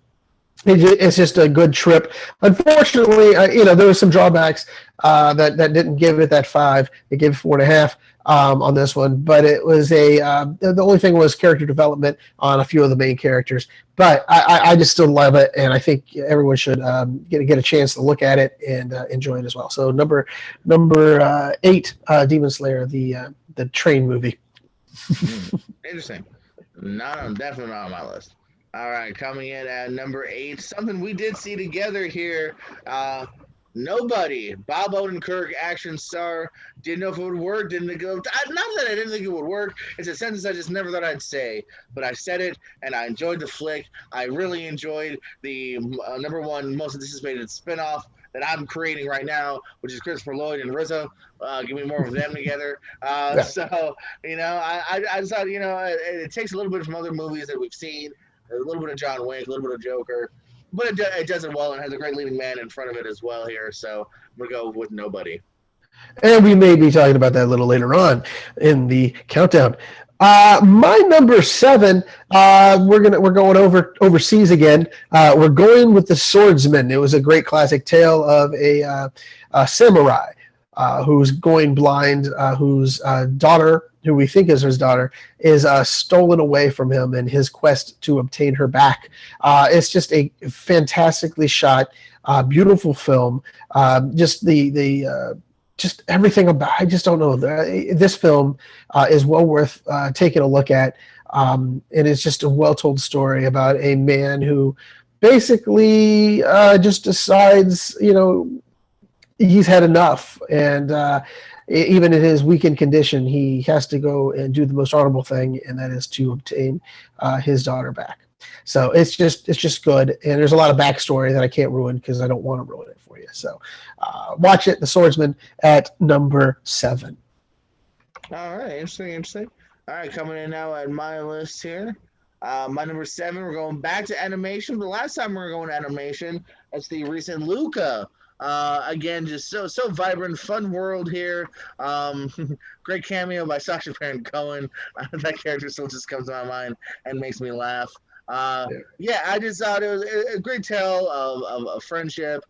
Speaker 2: It's just a good trip. Unfortunately, there were some drawbacks that didn't give it that 5. It gave it 4.5 on this one. But it was the only thing was character development on a few of the main characters. But I just still love it, and I think everyone should get a chance to look at it and enjoy it as well. So number 8, Demon Slayer, the train movie.
Speaker 1: Interesting. Definitely not on my list. All right, coming in at number 8, something we did see together here. Nobody. Bob Odenkirk, action star. Didn't know if it would work. Not that I didn't think it would work. It's a sentence I just never thought I'd say, but I said it, and I enjoyed the flick. I really enjoyed the number 1 most anticipated spinoff that I'm creating right now, which is Christopher Lloyd and RZA. Give me more of them together.
Speaker 2: Yeah.
Speaker 1: So, I just thought, it takes a little bit from other movies that we've seen. A little bit of John Wick, a little bit of Joker, but it does it well and has a great leading man in front of it as well here. So I'm gonna go with Nobody.
Speaker 2: And we may be talking about that a little later on in the countdown. My number 7, we're going overseas again. We're going with The Swordsman. It was a great classic tale of a samurai who's going blind, whose daughter, who we think is his daughter, is stolen away from him in his quest to obtain her back. It's just a fantastically shot, beautiful film. Just just everything about. I just don't know. This film is well worth taking a look at. And it's just a well-told story about a man who basically just decides, he's had enough, and even in his weakened condition, he has to go and do the most honorable thing, and that is to obtain his daughter back. So it's just good, and there's a lot of backstory that I can't ruin because I don't want to ruin it for you. So watch it, The Swordsman, at number 7.
Speaker 1: All right, interesting. All right, coming in now at my list here. My number 7, we're going back to animation. The last time we were going to animation, that's the recent Luca. Again, just so vibrant, fun world here. Great cameo by Sacha Baron Cohen. That character still just comes to my mind and makes me laugh. Yeah, I just thought it was a great tale of friendship.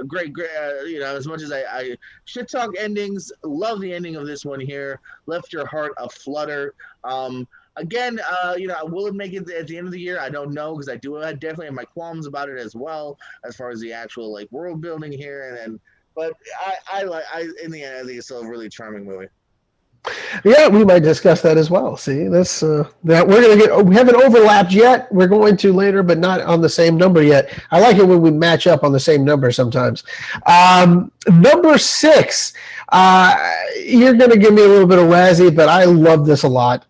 Speaker 1: Great, as much as I shit talk endings, love the ending of this one here. Left your heart aflutter. Again, will it make it at the end of the year? I don't know, because I definitely have my qualms about it as well, as far as the actual world building here. But I in the end, I think it's still a really charming movie.
Speaker 2: Yeah, we might discuss that as well. See, that's that we're gonna get. We haven't overlapped yet. We're going to later, but not on the same number yet. I like it when we match up on the same number sometimes. Number 6. You're gonna give me a little bit of Razzie, but I love this a lot.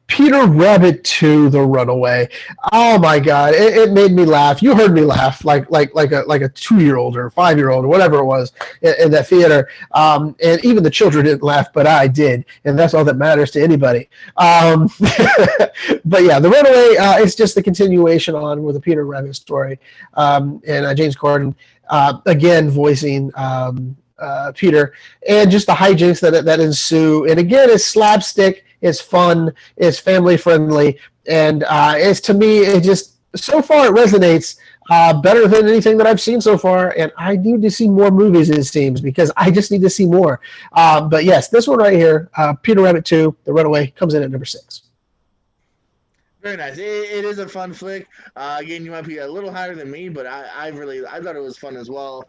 Speaker 2: Peter Rabbit 2: The Runaway. Oh my God, it made me laugh. You heard me laugh like a 2-year-old or 5-year-old or whatever it was in that theater. And even the children didn't laugh, but I did, and that's all that matters to anybody. But yeah, The Runaway. It's just the continuation on with the Peter Rabbit story, and James Corden again voicing. Peter, and just the hijinks that ensue. And again, it's slapstick, it's fun, it's family friendly, and it's, to me, it just, so far it resonates better than anything that I've seen so far. And I need to see more movies, it seems, because I just need to see more. But yes, this one right here, Peter Rabbit 2: The Runaway, comes in at number 6.
Speaker 1: Very nice. It is a fun flick. Again, you might be a little higher than me, but I thought it was fun as well.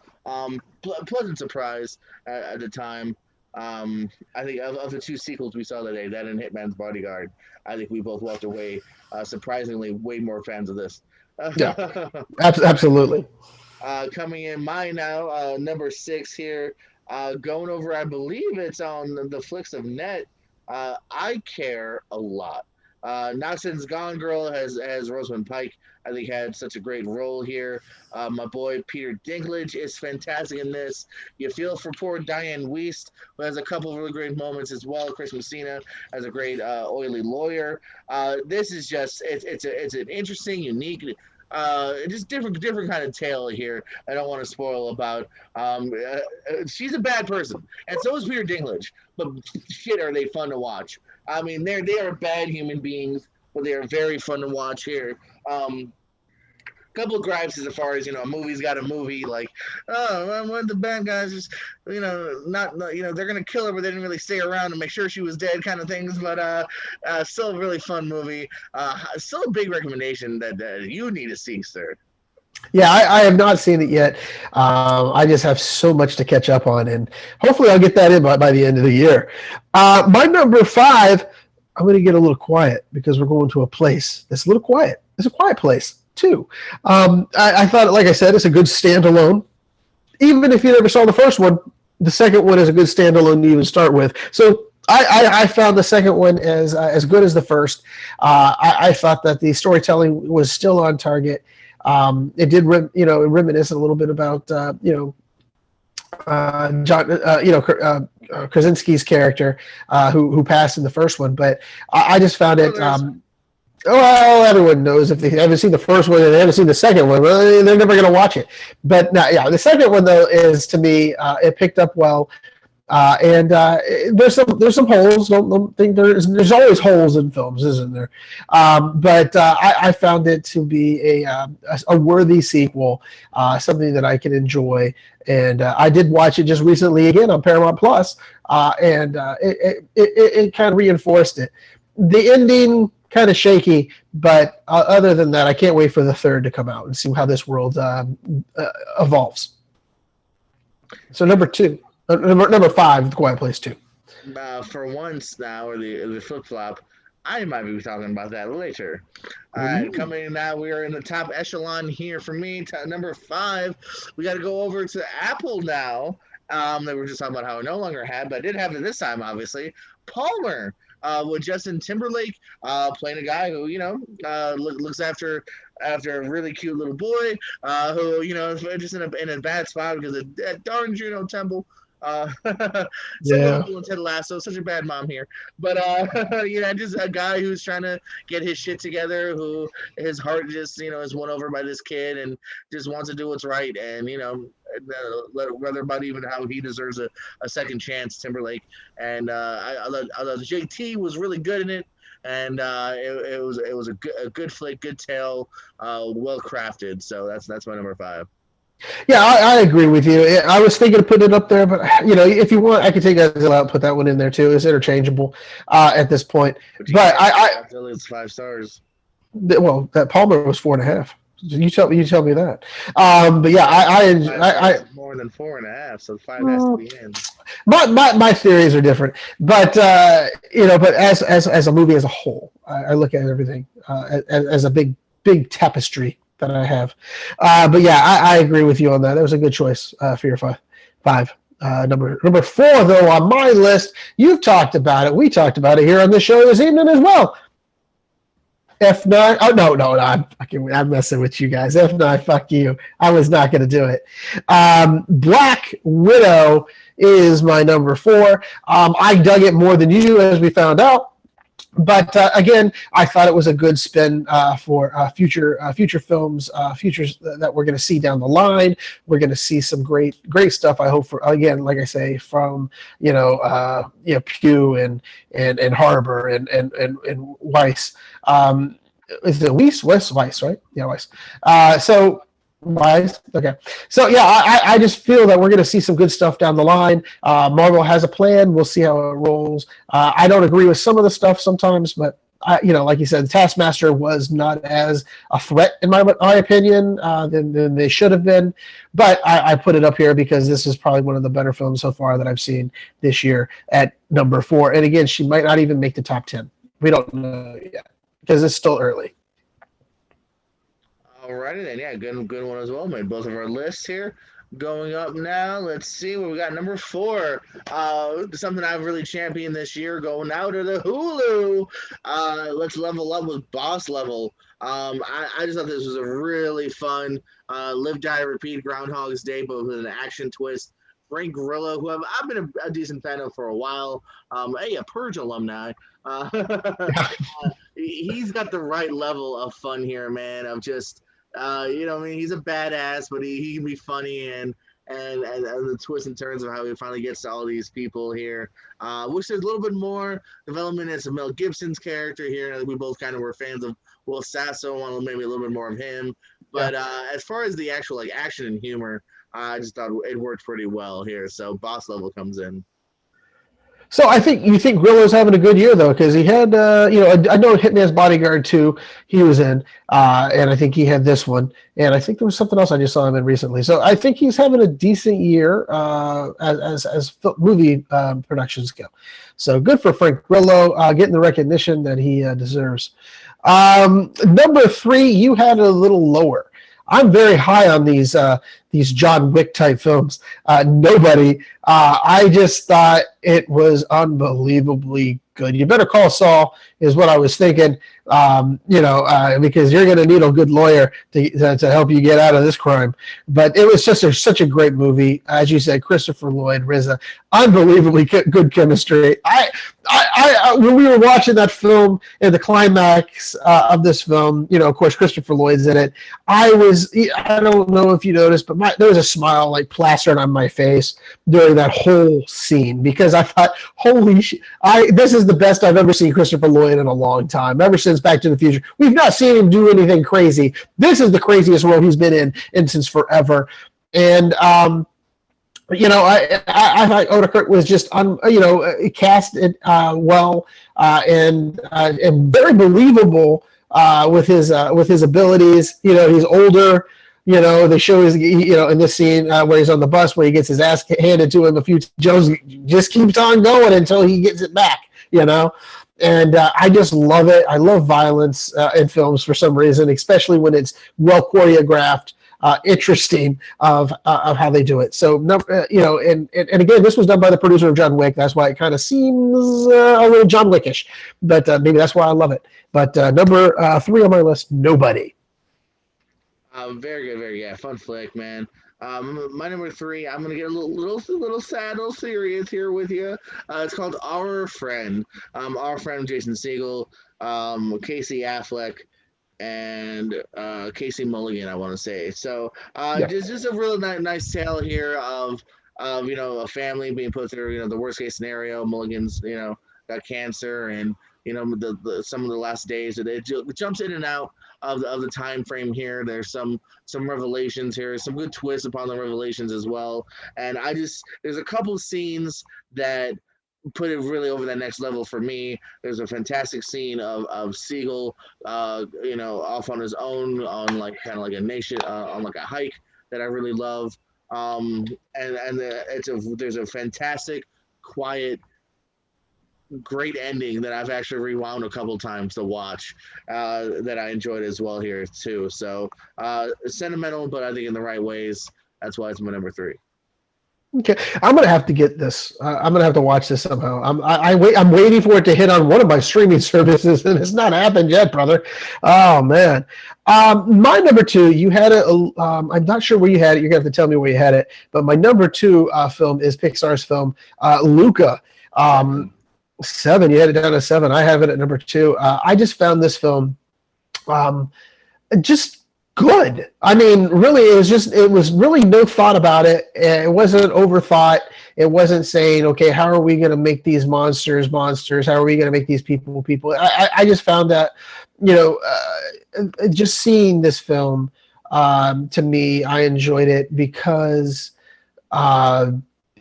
Speaker 1: Pleasant surprise at the time. I think of the 2 sequels we saw today, that and Hitman's Bodyguard, I think we both walked away surprisingly way more fans of this.
Speaker 2: Yeah, absolutely.
Speaker 1: Coming in mine now, number 6 here, going over, I believe it's on the Flicks of Net. I Care a Lot. Not since Gone Girl has Rosamund Pike, I think, had such a great role here. My boy Peter Dinklage is fantastic in this. You feel for poor Diane Wiest, who has a couple of really great moments as well. Chris Messina as a great oily lawyer. This is just it's an interesting, unique, just different kind of tale here. I don't want to spoil about. She's a bad person, and so is Peter Dinklage. But shit, are they fun to watch? I mean, they are bad human beings, but they are very fun to watch here. Couple of gripes as far as, a movie's got a movie, like, oh, when the bad guys just, not they're gonna kill her, but they didn't really stay around to make sure she was dead, kind of things. But still a really fun movie. Still a big recommendation that you need to see, sir.
Speaker 2: Yeah, I have not seen it yet. I just have so much to catch up on, and hopefully I'll get that in by the end of the year. My number 5, I'm going to get a little quiet because we're going to a place that's a little quiet. It's a quiet place, too. I thought, like I said, it's a good standalone. Even if you never saw the first one, the second one is a good standalone to even start with. So I found the second one as good as the first. I thought that the storytelling was still on target. It did, reminisce a little bit about, John, Krasinski's character, who passed in the first one. But I just found it. Well, everyone knows if they haven't seen the first one and they haven't seen the second one, well, they're never going to watch it. But yeah, the second one though is, to me, it picked up well. And there's some holes. Don't think there's always holes in films, isn't there? But I found it to be a worthy sequel, something that I can enjoy. And I did watch it just recently again on Paramount Plus, and it kind of reinforced it. The ending kind of shaky, but other than that, I can't wait for the third to come out and see how this world evolves. So number 2. Number 5, The Quiet Place 2.
Speaker 1: For once now, or the flip flop, I might be talking about that later. All right, coming in now, we are in the top echelon here for me. Number 5, we got to go over to Apple now. That we were just talking about how I no longer had, but I did have it this time, obviously. Palmer, with Justin Timberlake playing a guy who, looks after a really cute little boy who, is just in a bad spot because of that darn Juno Temple.
Speaker 2: Yeah.
Speaker 1: Ted Lasso, such a bad mom here, but just a guy who's trying to get his shit together, who his heart just is won over by this kid and just wants to do what's right, and whether about even how he deserves a second chance. Timberlake, and I love JT was really good in it. And it was a good flick, good tale, well crafted. So that's my number 5.
Speaker 2: Yeah, I agree with you. I was thinking of putting it up there, but if you want, I could take that out, put that one in there too. It's interchangeable at this point. But
Speaker 1: it's 5 stars.
Speaker 2: Well, that Palmer was 4.5. You tell me that. But yeah,
Speaker 1: Five stars is more than 4.5, so 5 has to be in.
Speaker 2: my theories are different, but but as a movie as a whole, I look at everything as a big tapestry that I have. But yeah, I agree with you on that. That was a good choice for your five. Number four, though, on my list, you've talked about it. We talked about it here on the show this evening as well. F9. Oh no, I'm messing with you guys. F9, fuck you. I was not going to do it. Black Widow is my number four. I dug it more than you, as we found out. But again, I thought it was a good spin for future films, futures that we're going to see down the line. We're going to see some great stuff. I hope for, again, like I say, from Pugh and Harbor and Weiss. Is it Weiss, right? Yeah, Weiss. So Wise. Okay. So yeah, I just feel that we're going to see some good stuff down the line. Marvel has a plan. We'll see how it rolls. I don't agree with some of the stuff sometimes, but like you said, Taskmaster was not as a threat in my opinion than they should have been. But I put it up here because this is probably one of the better films so far that I've seen this year at number 4. And again, she might not even make the top 10. We don't know yet because it's still early.
Speaker 1: Alrighty then, yeah, good one as well. Made both of our lists here. Going up now, let's see what we got. Number 4, something I've really championed this year, going now to the Hulu. Let's level up with Boss Level. I just thought this was a really fun live, die, repeat Groundhog's Day, but with an action twist. Frank Grillo, who I've been a decent fan of for a while, a Purge alumni. He's got the right level of fun here, man. Of just, he's a badass, but he can be funny and the twists and turns of how he finally gets to all these people here. Wish there's a little bit more development into Mel Gibson's character here. We both kind of were fans of Will Sasso, wanted maybe a little bit more of him. But as far as the actual action and humor, I just thought it worked pretty well here. So Boss Level comes in.
Speaker 2: So you think Grillo's having a good year though, because he had I know Hitman's Bodyguard 2 he was in, and I think he had this one, and I think there was something else I just saw him in recently. So I think he's having a decent year as movie productions go. So good for Frank Grillo getting the recognition that he deserves. Number 3, you had a little lower. I'm very high on these John Wick type films. Nobody. I just thought it was unbelievably good. You Better Call Saul is what I was thinking. Because you're going to need a good lawyer to help you get out of this crime. But it was just such a great movie. As you said, Christopher Lloyd, RZA, unbelievably good chemistry. I when we were watching that film and the climax of this film, of course, Christopher Lloyd's in it. I don't know if you noticed, but there was a smile plastered on my face during that whole scene because I thought, holy shit, this is the best I've ever seen Christopher Lloyd in a long time. Ever since Back to the Future, we've not seen him do anything crazy. This is the craziest role he's been in since forever. And I thought Odenkirk was just cast it well and very believable with his abilities. He's older. They show his in this scene where he's on the bus where he gets his ass handed to him a few. Jones just keeps on going until he gets it back. And I just love it. I love violence in films for some reason, especially when it's well choreographed. Interesting of how they do it. So, and again, this was done by the producer of John Wick. That's why it kind of seems a little John Wickish, but maybe that's why I love it. But number 3 on my list, Nobody.
Speaker 1: Very good, very good. Fun flick, man. My number 3, I'm gonna get a little sad, little serious here with you. It's called Our Friend. Our Friend, Jason Segel, Casey Affleck, and Casey Mulligan, I want to say. So just a real nice tale here of a family being put through the worst case scenario. Mulligan's got cancer, and some of the last days it jumps in and out of the time frame here. There's some revelations here, some good twists upon the revelations as well. And there's a couple scenes that put it really over that next level for me. There's a fantastic scene of Siegel, off on his own on like kind of like a nation on like a hike that I really love. There's a fantastic, quiet, great ending that I've actually rewound a couple times to watch that I enjoyed as well here too. So sentimental, but I think in the right ways. That's why it's my number 3.
Speaker 2: Okay, I'm gonna have to get this. I'm gonna have to watch this somehow. I'm waiting for it to hit on one of my streaming services, and it's not happened yet, brother. Oh man, my number 2. You had it. I'm not sure where you had it. You're gonna have to tell me where you had it. But my number 2 film is Pixar's film Luca. 7. You had it down to 7. I have it at number 2. I just found this film just good. I mean, really, it was really no thought about it. It wasn't overthought. It wasn't saying, okay, how are we going to make these monsters? How are we going to make these people? I just found that, just seeing this film, to me, I enjoyed it because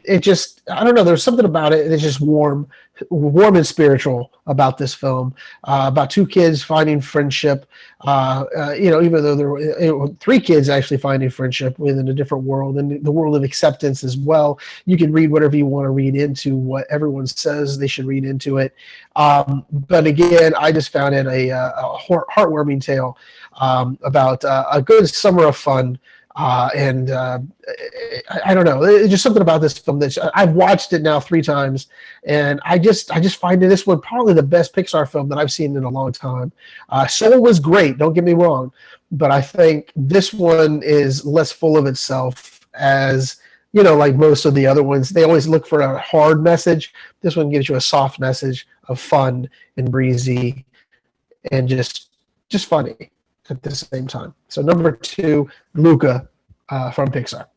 Speaker 2: it just, I don't know, there's something about it that's just warm and spiritual about this film, about 2 kids finding friendship, even though there were 3 kids actually finding friendship within a different world, and the world of acceptance as well. You can read whatever you want to read into what everyone says they should read into it. But again, I just found it a heartwarming tale about a good summer of fun. I don't know. It's just something about this film that I've watched it now 3 times, and I just find this one probably the best Pixar film that I've seen in a long time. Soul was great, don't get me wrong, but I think this one is less full of itself, as like most of the other ones. They always look for a hard message. This one gives you a soft message of fun and breezy, and just funny at the same time. So number 2, Luca from Pixar.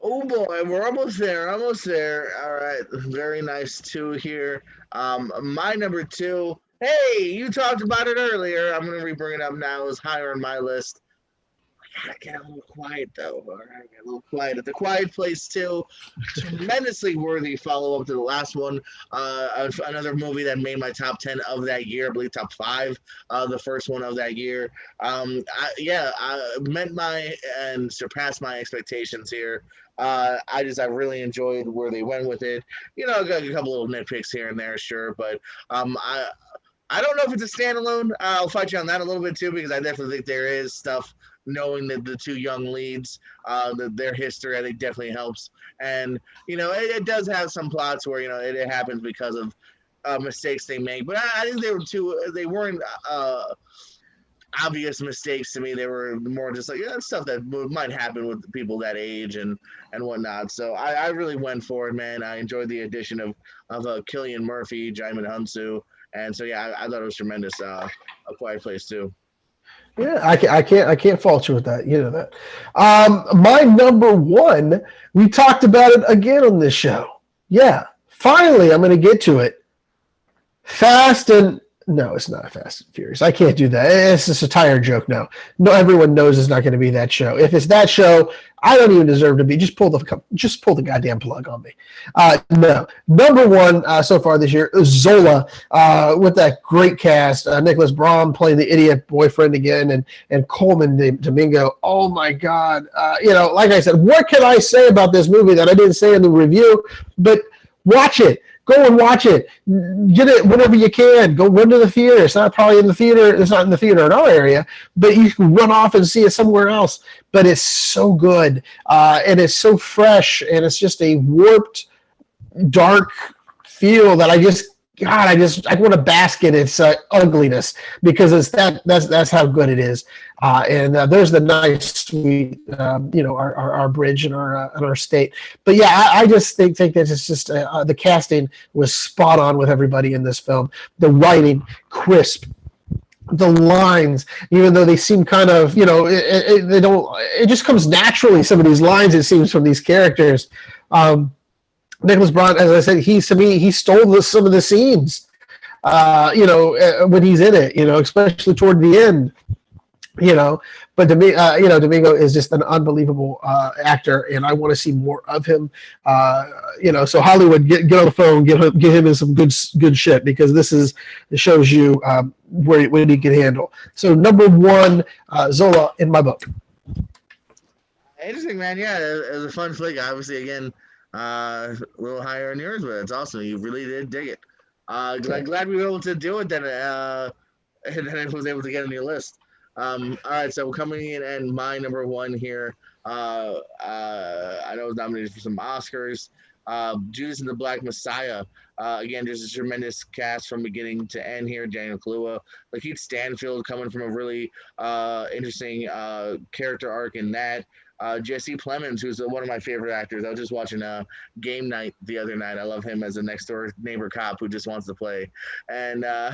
Speaker 1: Oh boy, we're almost there. All right, very nice 2 here. My number 2. Hey, you talked about it earlier. I'm gonna bring it up now. It's higher on my list. I gotta get a little quiet though. All right, get a little quiet. At The Quiet Place 2, tremendously worthy follow up to the last one. Another movie that made my top 10 of that year. I believe top 5. The first one of that year. I met and surpassed my expectations here. I really enjoyed where they went with it. Got a couple little nitpicks here and there, sure, but I don't know if it's a standalone. I'll fight you on that a little bit too, because I definitely think there is stuff. Knowing that the 2 young leads, their history, I think definitely helps. And, it does have some plots where, it happens because of mistakes they make. But I think they weren't obvious mistakes to me. They were more just like stuff that might happen with people that age and whatnot. So I really went for it, man. I enjoyed the addition of Cillian Murphy, Djimon Hounsou. And so, yeah, I thought it was tremendous. A Quiet Place too.
Speaker 2: Yeah, I can't fault you with that. You know that. My number 1, we talked about it again on this show. Yeah, finally, I'm going to get to it. No, it's not Fast and Furious. I can't do that. It's just a tire joke now. No, everyone knows it's not going to be that show. If it's that show, I don't even deserve to be. Just pull the goddamn plug on me. No, number 1 so far this year is Zola, with that great cast. Nicholas Braun playing the idiot boyfriend again, and Coleman Domingo. Oh my God! Like I said, what can I say about this movie that I didn't say in the review? But watch it. Go and watch it. Get it whenever you can. Go run to the theater. It's not probably in the theater. It's not in the theater in our area, but you can run off and see it somewhere else. But it's so good, and it's so fresh, and it's just a warped, dark feel that I want to bask in its ugliness, because it's that's how good it is. And there's the nice, sweet, our bridge in our state. But yeah, I just think that it's just the casting was spot on with everybody in this film. The writing, crisp. The lines, even though they seem kind of, they don't. It just comes naturally. Some of these lines, it seems, from these characters. Nicholas Braun, as I said, he stole some of the scenes, when he's in it, especially toward the end. you know. But Domingo is just an unbelievable actor, and I want to see more of him. So Hollywood, get on the phone, get him in some good shit, because it shows you what he can handle. So number one, Zola in my book.
Speaker 1: Interesting, man. Yeah, it was a fun flick. Obviously, again, a little higher on yours, but it's awesome. You really did dig it. I'm glad we were able to do it then, and then I was able to get on your list. All right, so coming in and my number one here. I know it was nominated for some Oscars. Judas and the Black Messiah. Again, there's a tremendous cast from beginning to end here. Daniel Kaluuya, Lakeith Stanfield coming from a really interesting character arc in that. Jesse Plemons, who's one of my favorite actors. I was just watching Game Night the other night. I love him as a next door neighbor cop who just wants to play. And I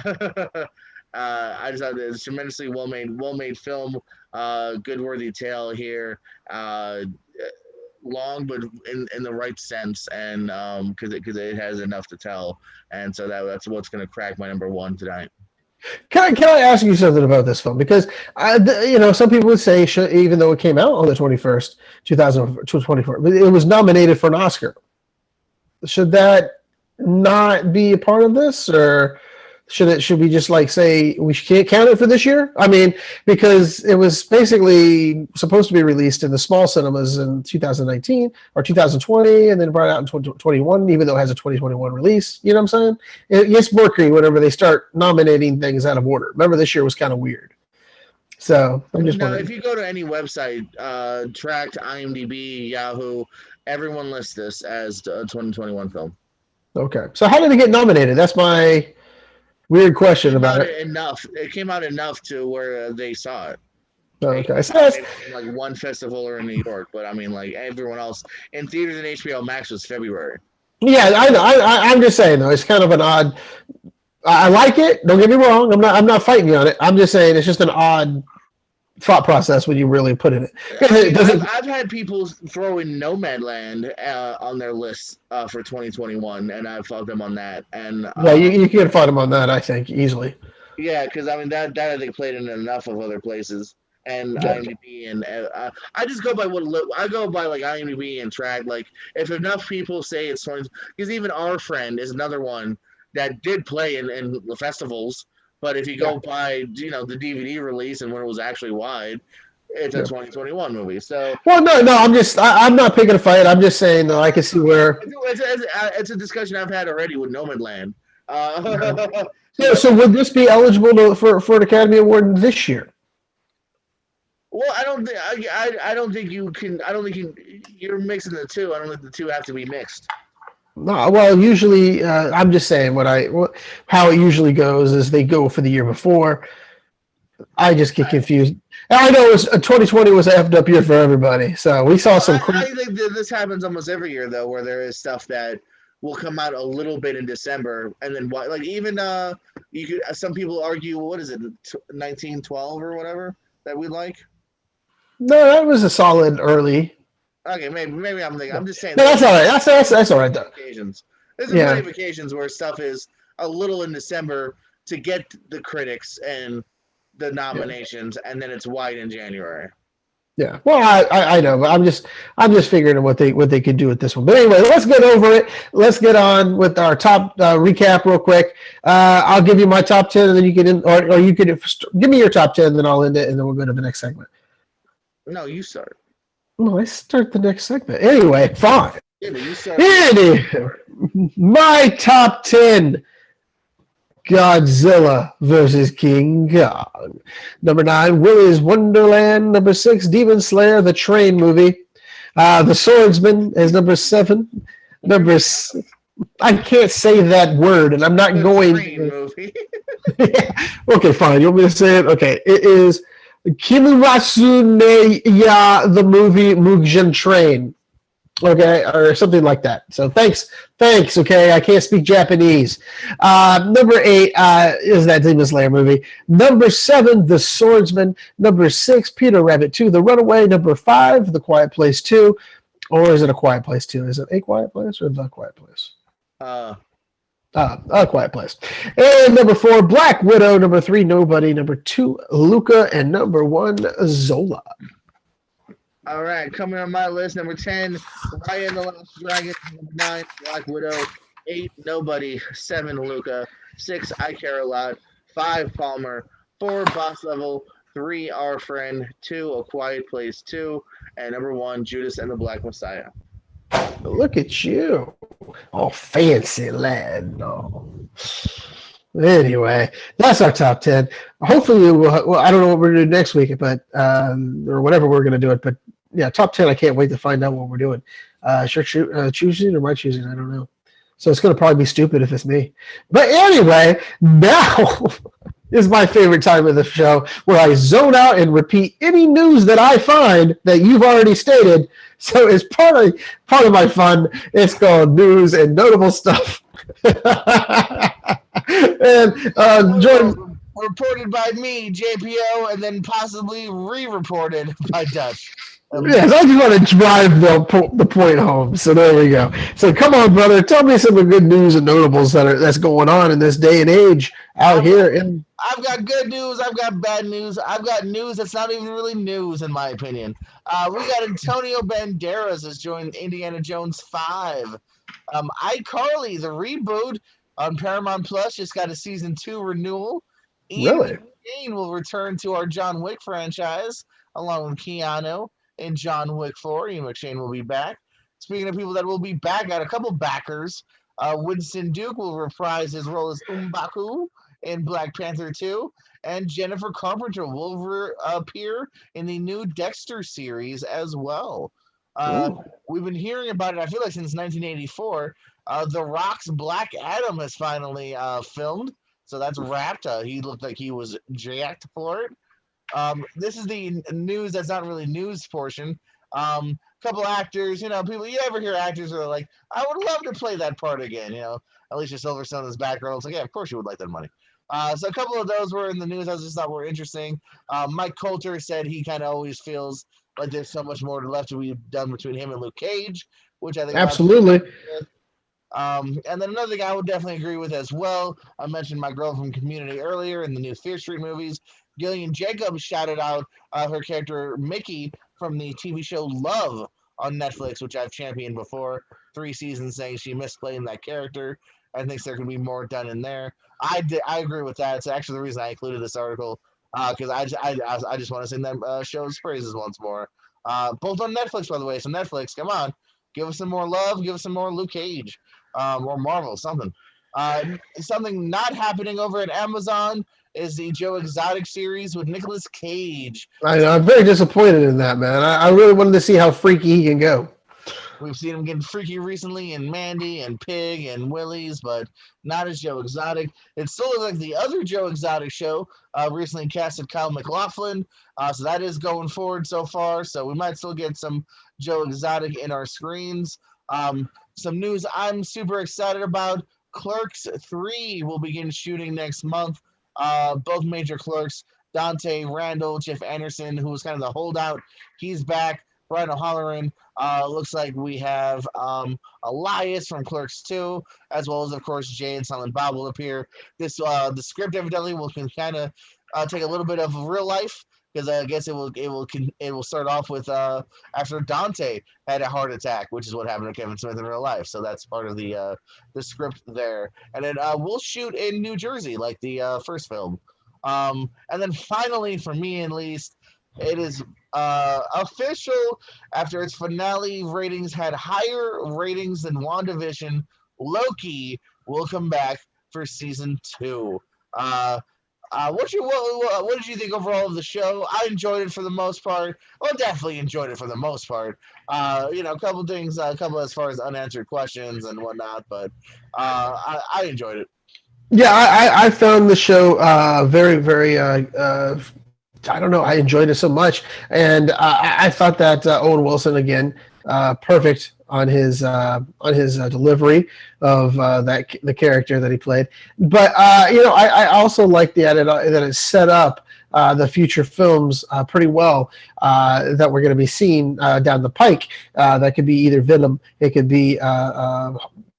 Speaker 1: just thought it was a tremendously well made film. Good worthy tale here. Long, but in the right sense, and because it has enough to tell, and so that's what's going to crack my number one tonight.
Speaker 2: Can I ask you something about this film? Because some people would say, even though it came out on the 21st, 2024, it was nominated for an Oscar. Should that not be a part of this, or should we just say we can't count it for this year? I mean, because it was basically supposed to be released in the small cinemas in 2019 or 2020, and then brought out in 2021, even though it has a 2021 release. You know what I'm saying? It gets murky whenever they start nominating things out of order. Remember, this year was kind of weird. So I'm just wondering.
Speaker 1: If you go to any website, Tracked, IMDb, Yahoo, everyone lists this as a 2021 film.
Speaker 2: Okay, so how did it get nominated? That's my weird question about it.
Speaker 1: It came out enough to where they saw it.
Speaker 2: Okay, so
Speaker 1: that's like one festival or in New York, but I mean, everyone else in theaters and HBO Max was February.
Speaker 2: Yeah, I know. I'm just saying though, it's kind of an odd. I like it. Don't get me wrong. I'm not fighting you on it. I'm just saying it's just an odd thought process when you really put it in.
Speaker 1: I've had people throw in Nomadland on their list for 2021, and I've fought them on that. And
Speaker 2: you can fight them on that, I think, easily.
Speaker 1: Yeah, because I mean that I think played in enough of other places, and IMDb, and I just go by IMDb and Track. If enough people say it's 20, because even Our Friend is another one that did play in the festivals. But if you go by, the DVD release and when it was actually wide, it's a 2021 movie. So
Speaker 2: no, I'm not picking a fight. I'm just saying that I can see where
Speaker 1: it's a discussion I've had already with Nomadland.
Speaker 2: So would this be eligible for an Academy Award this year?
Speaker 1: Well, I don't think you can. I don't think you're mixing the two. I don't think the two have to be mixed.
Speaker 2: No, well, usually I'm just saying how it usually goes is they go for the year before. I just get confused. And I know 2020 was an effed up year for everybody, so we saw some.
Speaker 1: I think this happens almost every year though, where there is stuff that will come out a little bit in December, and then even you could. Some people argue, what is it, 1912 or whatever that we like.
Speaker 2: No, that was a solid early.
Speaker 1: Okay, maybe I'm thinking. I'm just saying.
Speaker 2: No, that's all right. That's all right though.
Speaker 1: There's plenty of occasions where stuff is a little in December to get the critics and the nominations, and then it's wide in January.
Speaker 2: Yeah, well, I know, but I'm just figuring what they could do with this one. But anyway, let's get over it. Let's get on with our top recap real quick. I'll give you my top 10, and then you can or you could give me your top 10, and then I'll end it, and then we'll go to the next segment.
Speaker 1: No, you start.
Speaker 2: No, I start the next segment. Anyway, fine.
Speaker 1: Yeah, you start.
Speaker 2: My top 10. Godzilla versus King Kong. Number 9, Willy's Wonderland. Number 6, Demon Slayer, the train movie. The Swordsman is number 7. Number 6. I can't say that word, and I'm not going.
Speaker 1: Train movie.
Speaker 2: Okay, fine. You want me to say it? Okay, it is Kimetsu no Ya, the movie Mugen Train. Okay, or something like that. So thanks. Okay, I can't speak Japanese. Number 8 is that Demon Slayer movie. Number 7, The Swordsman. Number 6, Peter Rabbit 2, The Runaway. Number 5, The Quiet Place 2. Or is it A Quiet Place 2? Is it A Quiet Place or The Quiet Place? A Quiet Place. And number 4, Black Widow. Number 3, Nobody. Number 2, Luca. And number 1, Zola.
Speaker 1: All right, coming on my list, number 10, Ryan the Last Dragon. Number 9, Black Widow. 8, Nobody. 7, Luca. 6, I Care a Lot. 5, Palmer. 4, Boss Level. 3, Our Friend. 2, A Quiet Place 2. And number 1, Judas and the Black Messiah.
Speaker 2: Look at you. Oh, fancy lad. No. Anyway, that's our top 10. Hopefully, I don't know what we're going to do next week, but or whatever we're going to do it. But yeah, top 10, I can't wait to find out what we're doing. Choosing or my choosing? I don't know. So it's going to probably be stupid if it's me. But anyway, now is my favorite time of the show where I zone out and repeat any news that I find that you've already stated. So it's part of my fun. It's called News and Notable Stuff. And Jordan,
Speaker 1: reported by me, JPO, and then possibly re-reported by Dutch.
Speaker 2: Yes, I just want to drive the point home. So there we go. So come on, brother, tell me some of the good news and notables that's going on in this day and age out here.
Speaker 1: I've got good news. I've got bad news. I've got news that's not even really news, in my opinion. We got Antonio Banderas has joined Indiana Jones 5. iCarly, the reboot on Paramount Plus, just got a season 2 renewal. Ian McShane will return to our John Wick franchise, along with Keanu in John Wick 4. Ian McShane will be back. Speaking of people that will be back, got a couple backers. Winston Duke will reprise his role as M'Baku in Black Panther 2, and Jennifer Carpenter will appear in the new Dexter series as well. We've been hearing about it, I feel like, since 1984. The Rock's Black Adam has finally filmed, so that's wrapped. He looked like he was jacked for it. This is the news that's not really news portion. Couple actors, people, you ever hear actors who are like, I would love to play that part again, Alicia Silverstone is back, girl. It's like, yeah, of course you would like that money. So a couple of those were in the news. I just thought were interesting. Mike Coulter said he kind of always feels like there's so much more left to be done between him and Luke Cage, which I think
Speaker 2: absolutely.
Speaker 1: And then another thing I would definitely agree with as well. I mentioned my girl from Community earlier in the new Fear Street movies. Gillian Jacobs shouted out her character Mickey from the TV show Love on Netflix, which I've championed before. 3 seasons, saying she missed playing that character. I think there could be more done in there. I agree with that. It's actually the reason I included this article, because I just want to sing them show's praises once more. Both on Netflix, by the way. So Netflix, come on, give us some more love. Give us some more Luke Cage, or Marvel, something. Something not happening over at Amazon is the Joe Exotic series with Nicolas Cage.
Speaker 2: I'm very disappointed in that, man. I really wanted to see how freaky he can go.
Speaker 1: We've seen him getting freaky recently in Mandy and Pig and Willie's, but not as Joe Exotic. It still looks like the other Joe Exotic show recently casted Kyle MacLachlan, so that is going forward so far. So we might still get some Joe Exotic in our screens. Some news I'm super excited about. Clerks 3 will begin shooting next month. Both major Clerks, Dante Randall, Jeff Anderson, who was kind of the holdout, he's back. Brian O'Halloran. Looks like we have Elias from Clerks 2, as well as, of course, Jay and Silent Bob will appear. The script evidently will kind of take a little bit of real life, because I guess it will start off with after Dante had a heart attack, which is what happened to Kevin Smith in real life. So that's part of the script there. And then we'll shoot in New Jersey like the first film. And then finally, for me at least, it is official. After its finale ratings had higher ratings than WandaVision, Loki will come back for season 2. What did you think overall of the show? I enjoyed it for the most part. Well, definitely enjoyed it for the most part. A couple things, a couple as far as unanswered questions and whatnot, but I enjoyed it.
Speaker 2: Yeah, I found the show very, very. I don't know. I enjoyed it so much, and I thought that Owen Wilson again, perfect on his delivery of the character that he played. But I also like that it set up the future films pretty well that we're going to be seeing down the pike. That could be either Venom, it could be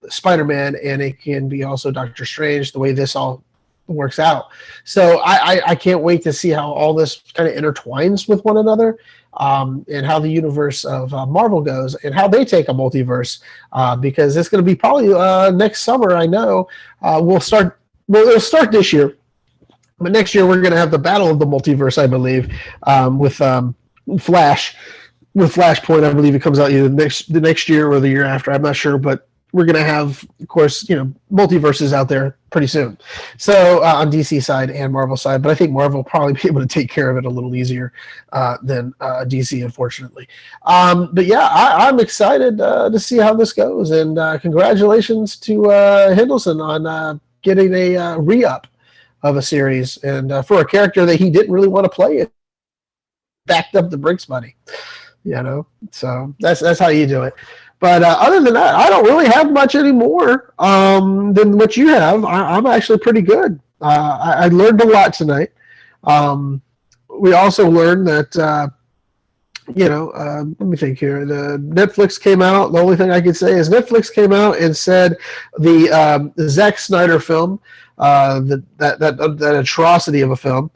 Speaker 2: Spider-Man, and it can be also Doctor Strange, the way this all works out. So I can't wait to see how all this kind of intertwines with one another, and how the universe of Marvel goes and how they take a multiverse, because it's going to be probably next summer. I know it'll start this year, but next year we're going to have the Battle of the Multiverse, I believe, with Flash. With Flashpoint, I believe it comes out either the next year or the year after. I'm not sure, but we're going to have, of course, multiverses out there pretty soon. So on DC side and Marvel side, but I think Marvel will probably be able to take care of it a little easier than DC, unfortunately. But yeah, I'm excited to see how this goes, and congratulations to Hiddleston on getting a re-up of a series, and for a character that he didn't really want to play, it backed up the Brinks money. So that's how you do it. But other than that, I don't really have much anymore than what you have. I'm actually pretty good. I learned a lot tonight. We also learned that, let me think here. The Netflix came out. The only thing I can say is Netflix came out and said the Zack Snyder film, that atrocity of a film,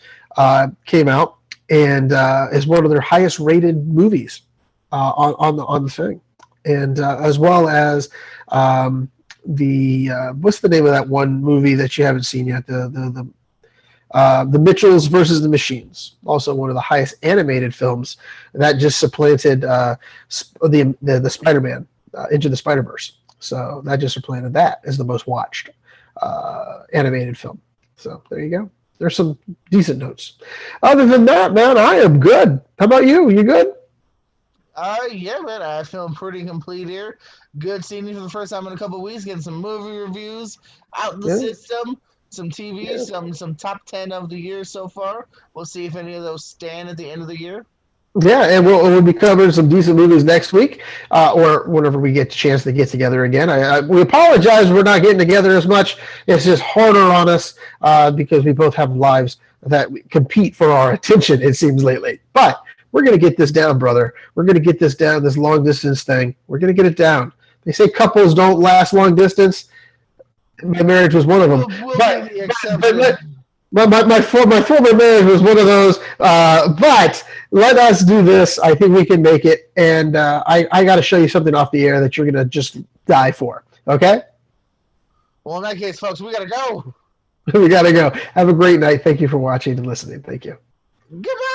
Speaker 2: came out and is one of their highest rated movies on the thing. And as well as what's the name of that one movie that you haven't seen yet? The Mitchells versus the Machines, also one of the highest animated films that just supplanted the Spider-Man Into the Spider-Verse. So that just supplanted that as the most watched animated film. So there you go. There's some decent notes. Other than that, man, I am good. How about you? You good?
Speaker 1: Yeah, man, I feel pretty complete here. Good seeing you for the first time in a couple of weeks, getting some movie reviews out in the system, some TV, some top 10 of the year so far. We'll see if any of those stand at the end of the year.
Speaker 2: Yeah, and we'll be covering some decent movies next week, or whenever we get a chance to get together again. We apologize we're not getting together as much. It's just harder on us because we both have lives that compete for our attention, it seems, lately. But we're going to get this down, brother. We're going to get this down, this long-distance thing. We're going to get it down. They say couples don't last long distance. My marriage was one of them. My former marriage was one of those. But let us do this. I think we can make it. And I got to show you something off the air that you're going to just die for. Okay?
Speaker 1: Well, in that case, folks, we got to go.
Speaker 2: We got to go. Have a great night. Thank you for watching and listening. Thank you.
Speaker 1: Goodbye.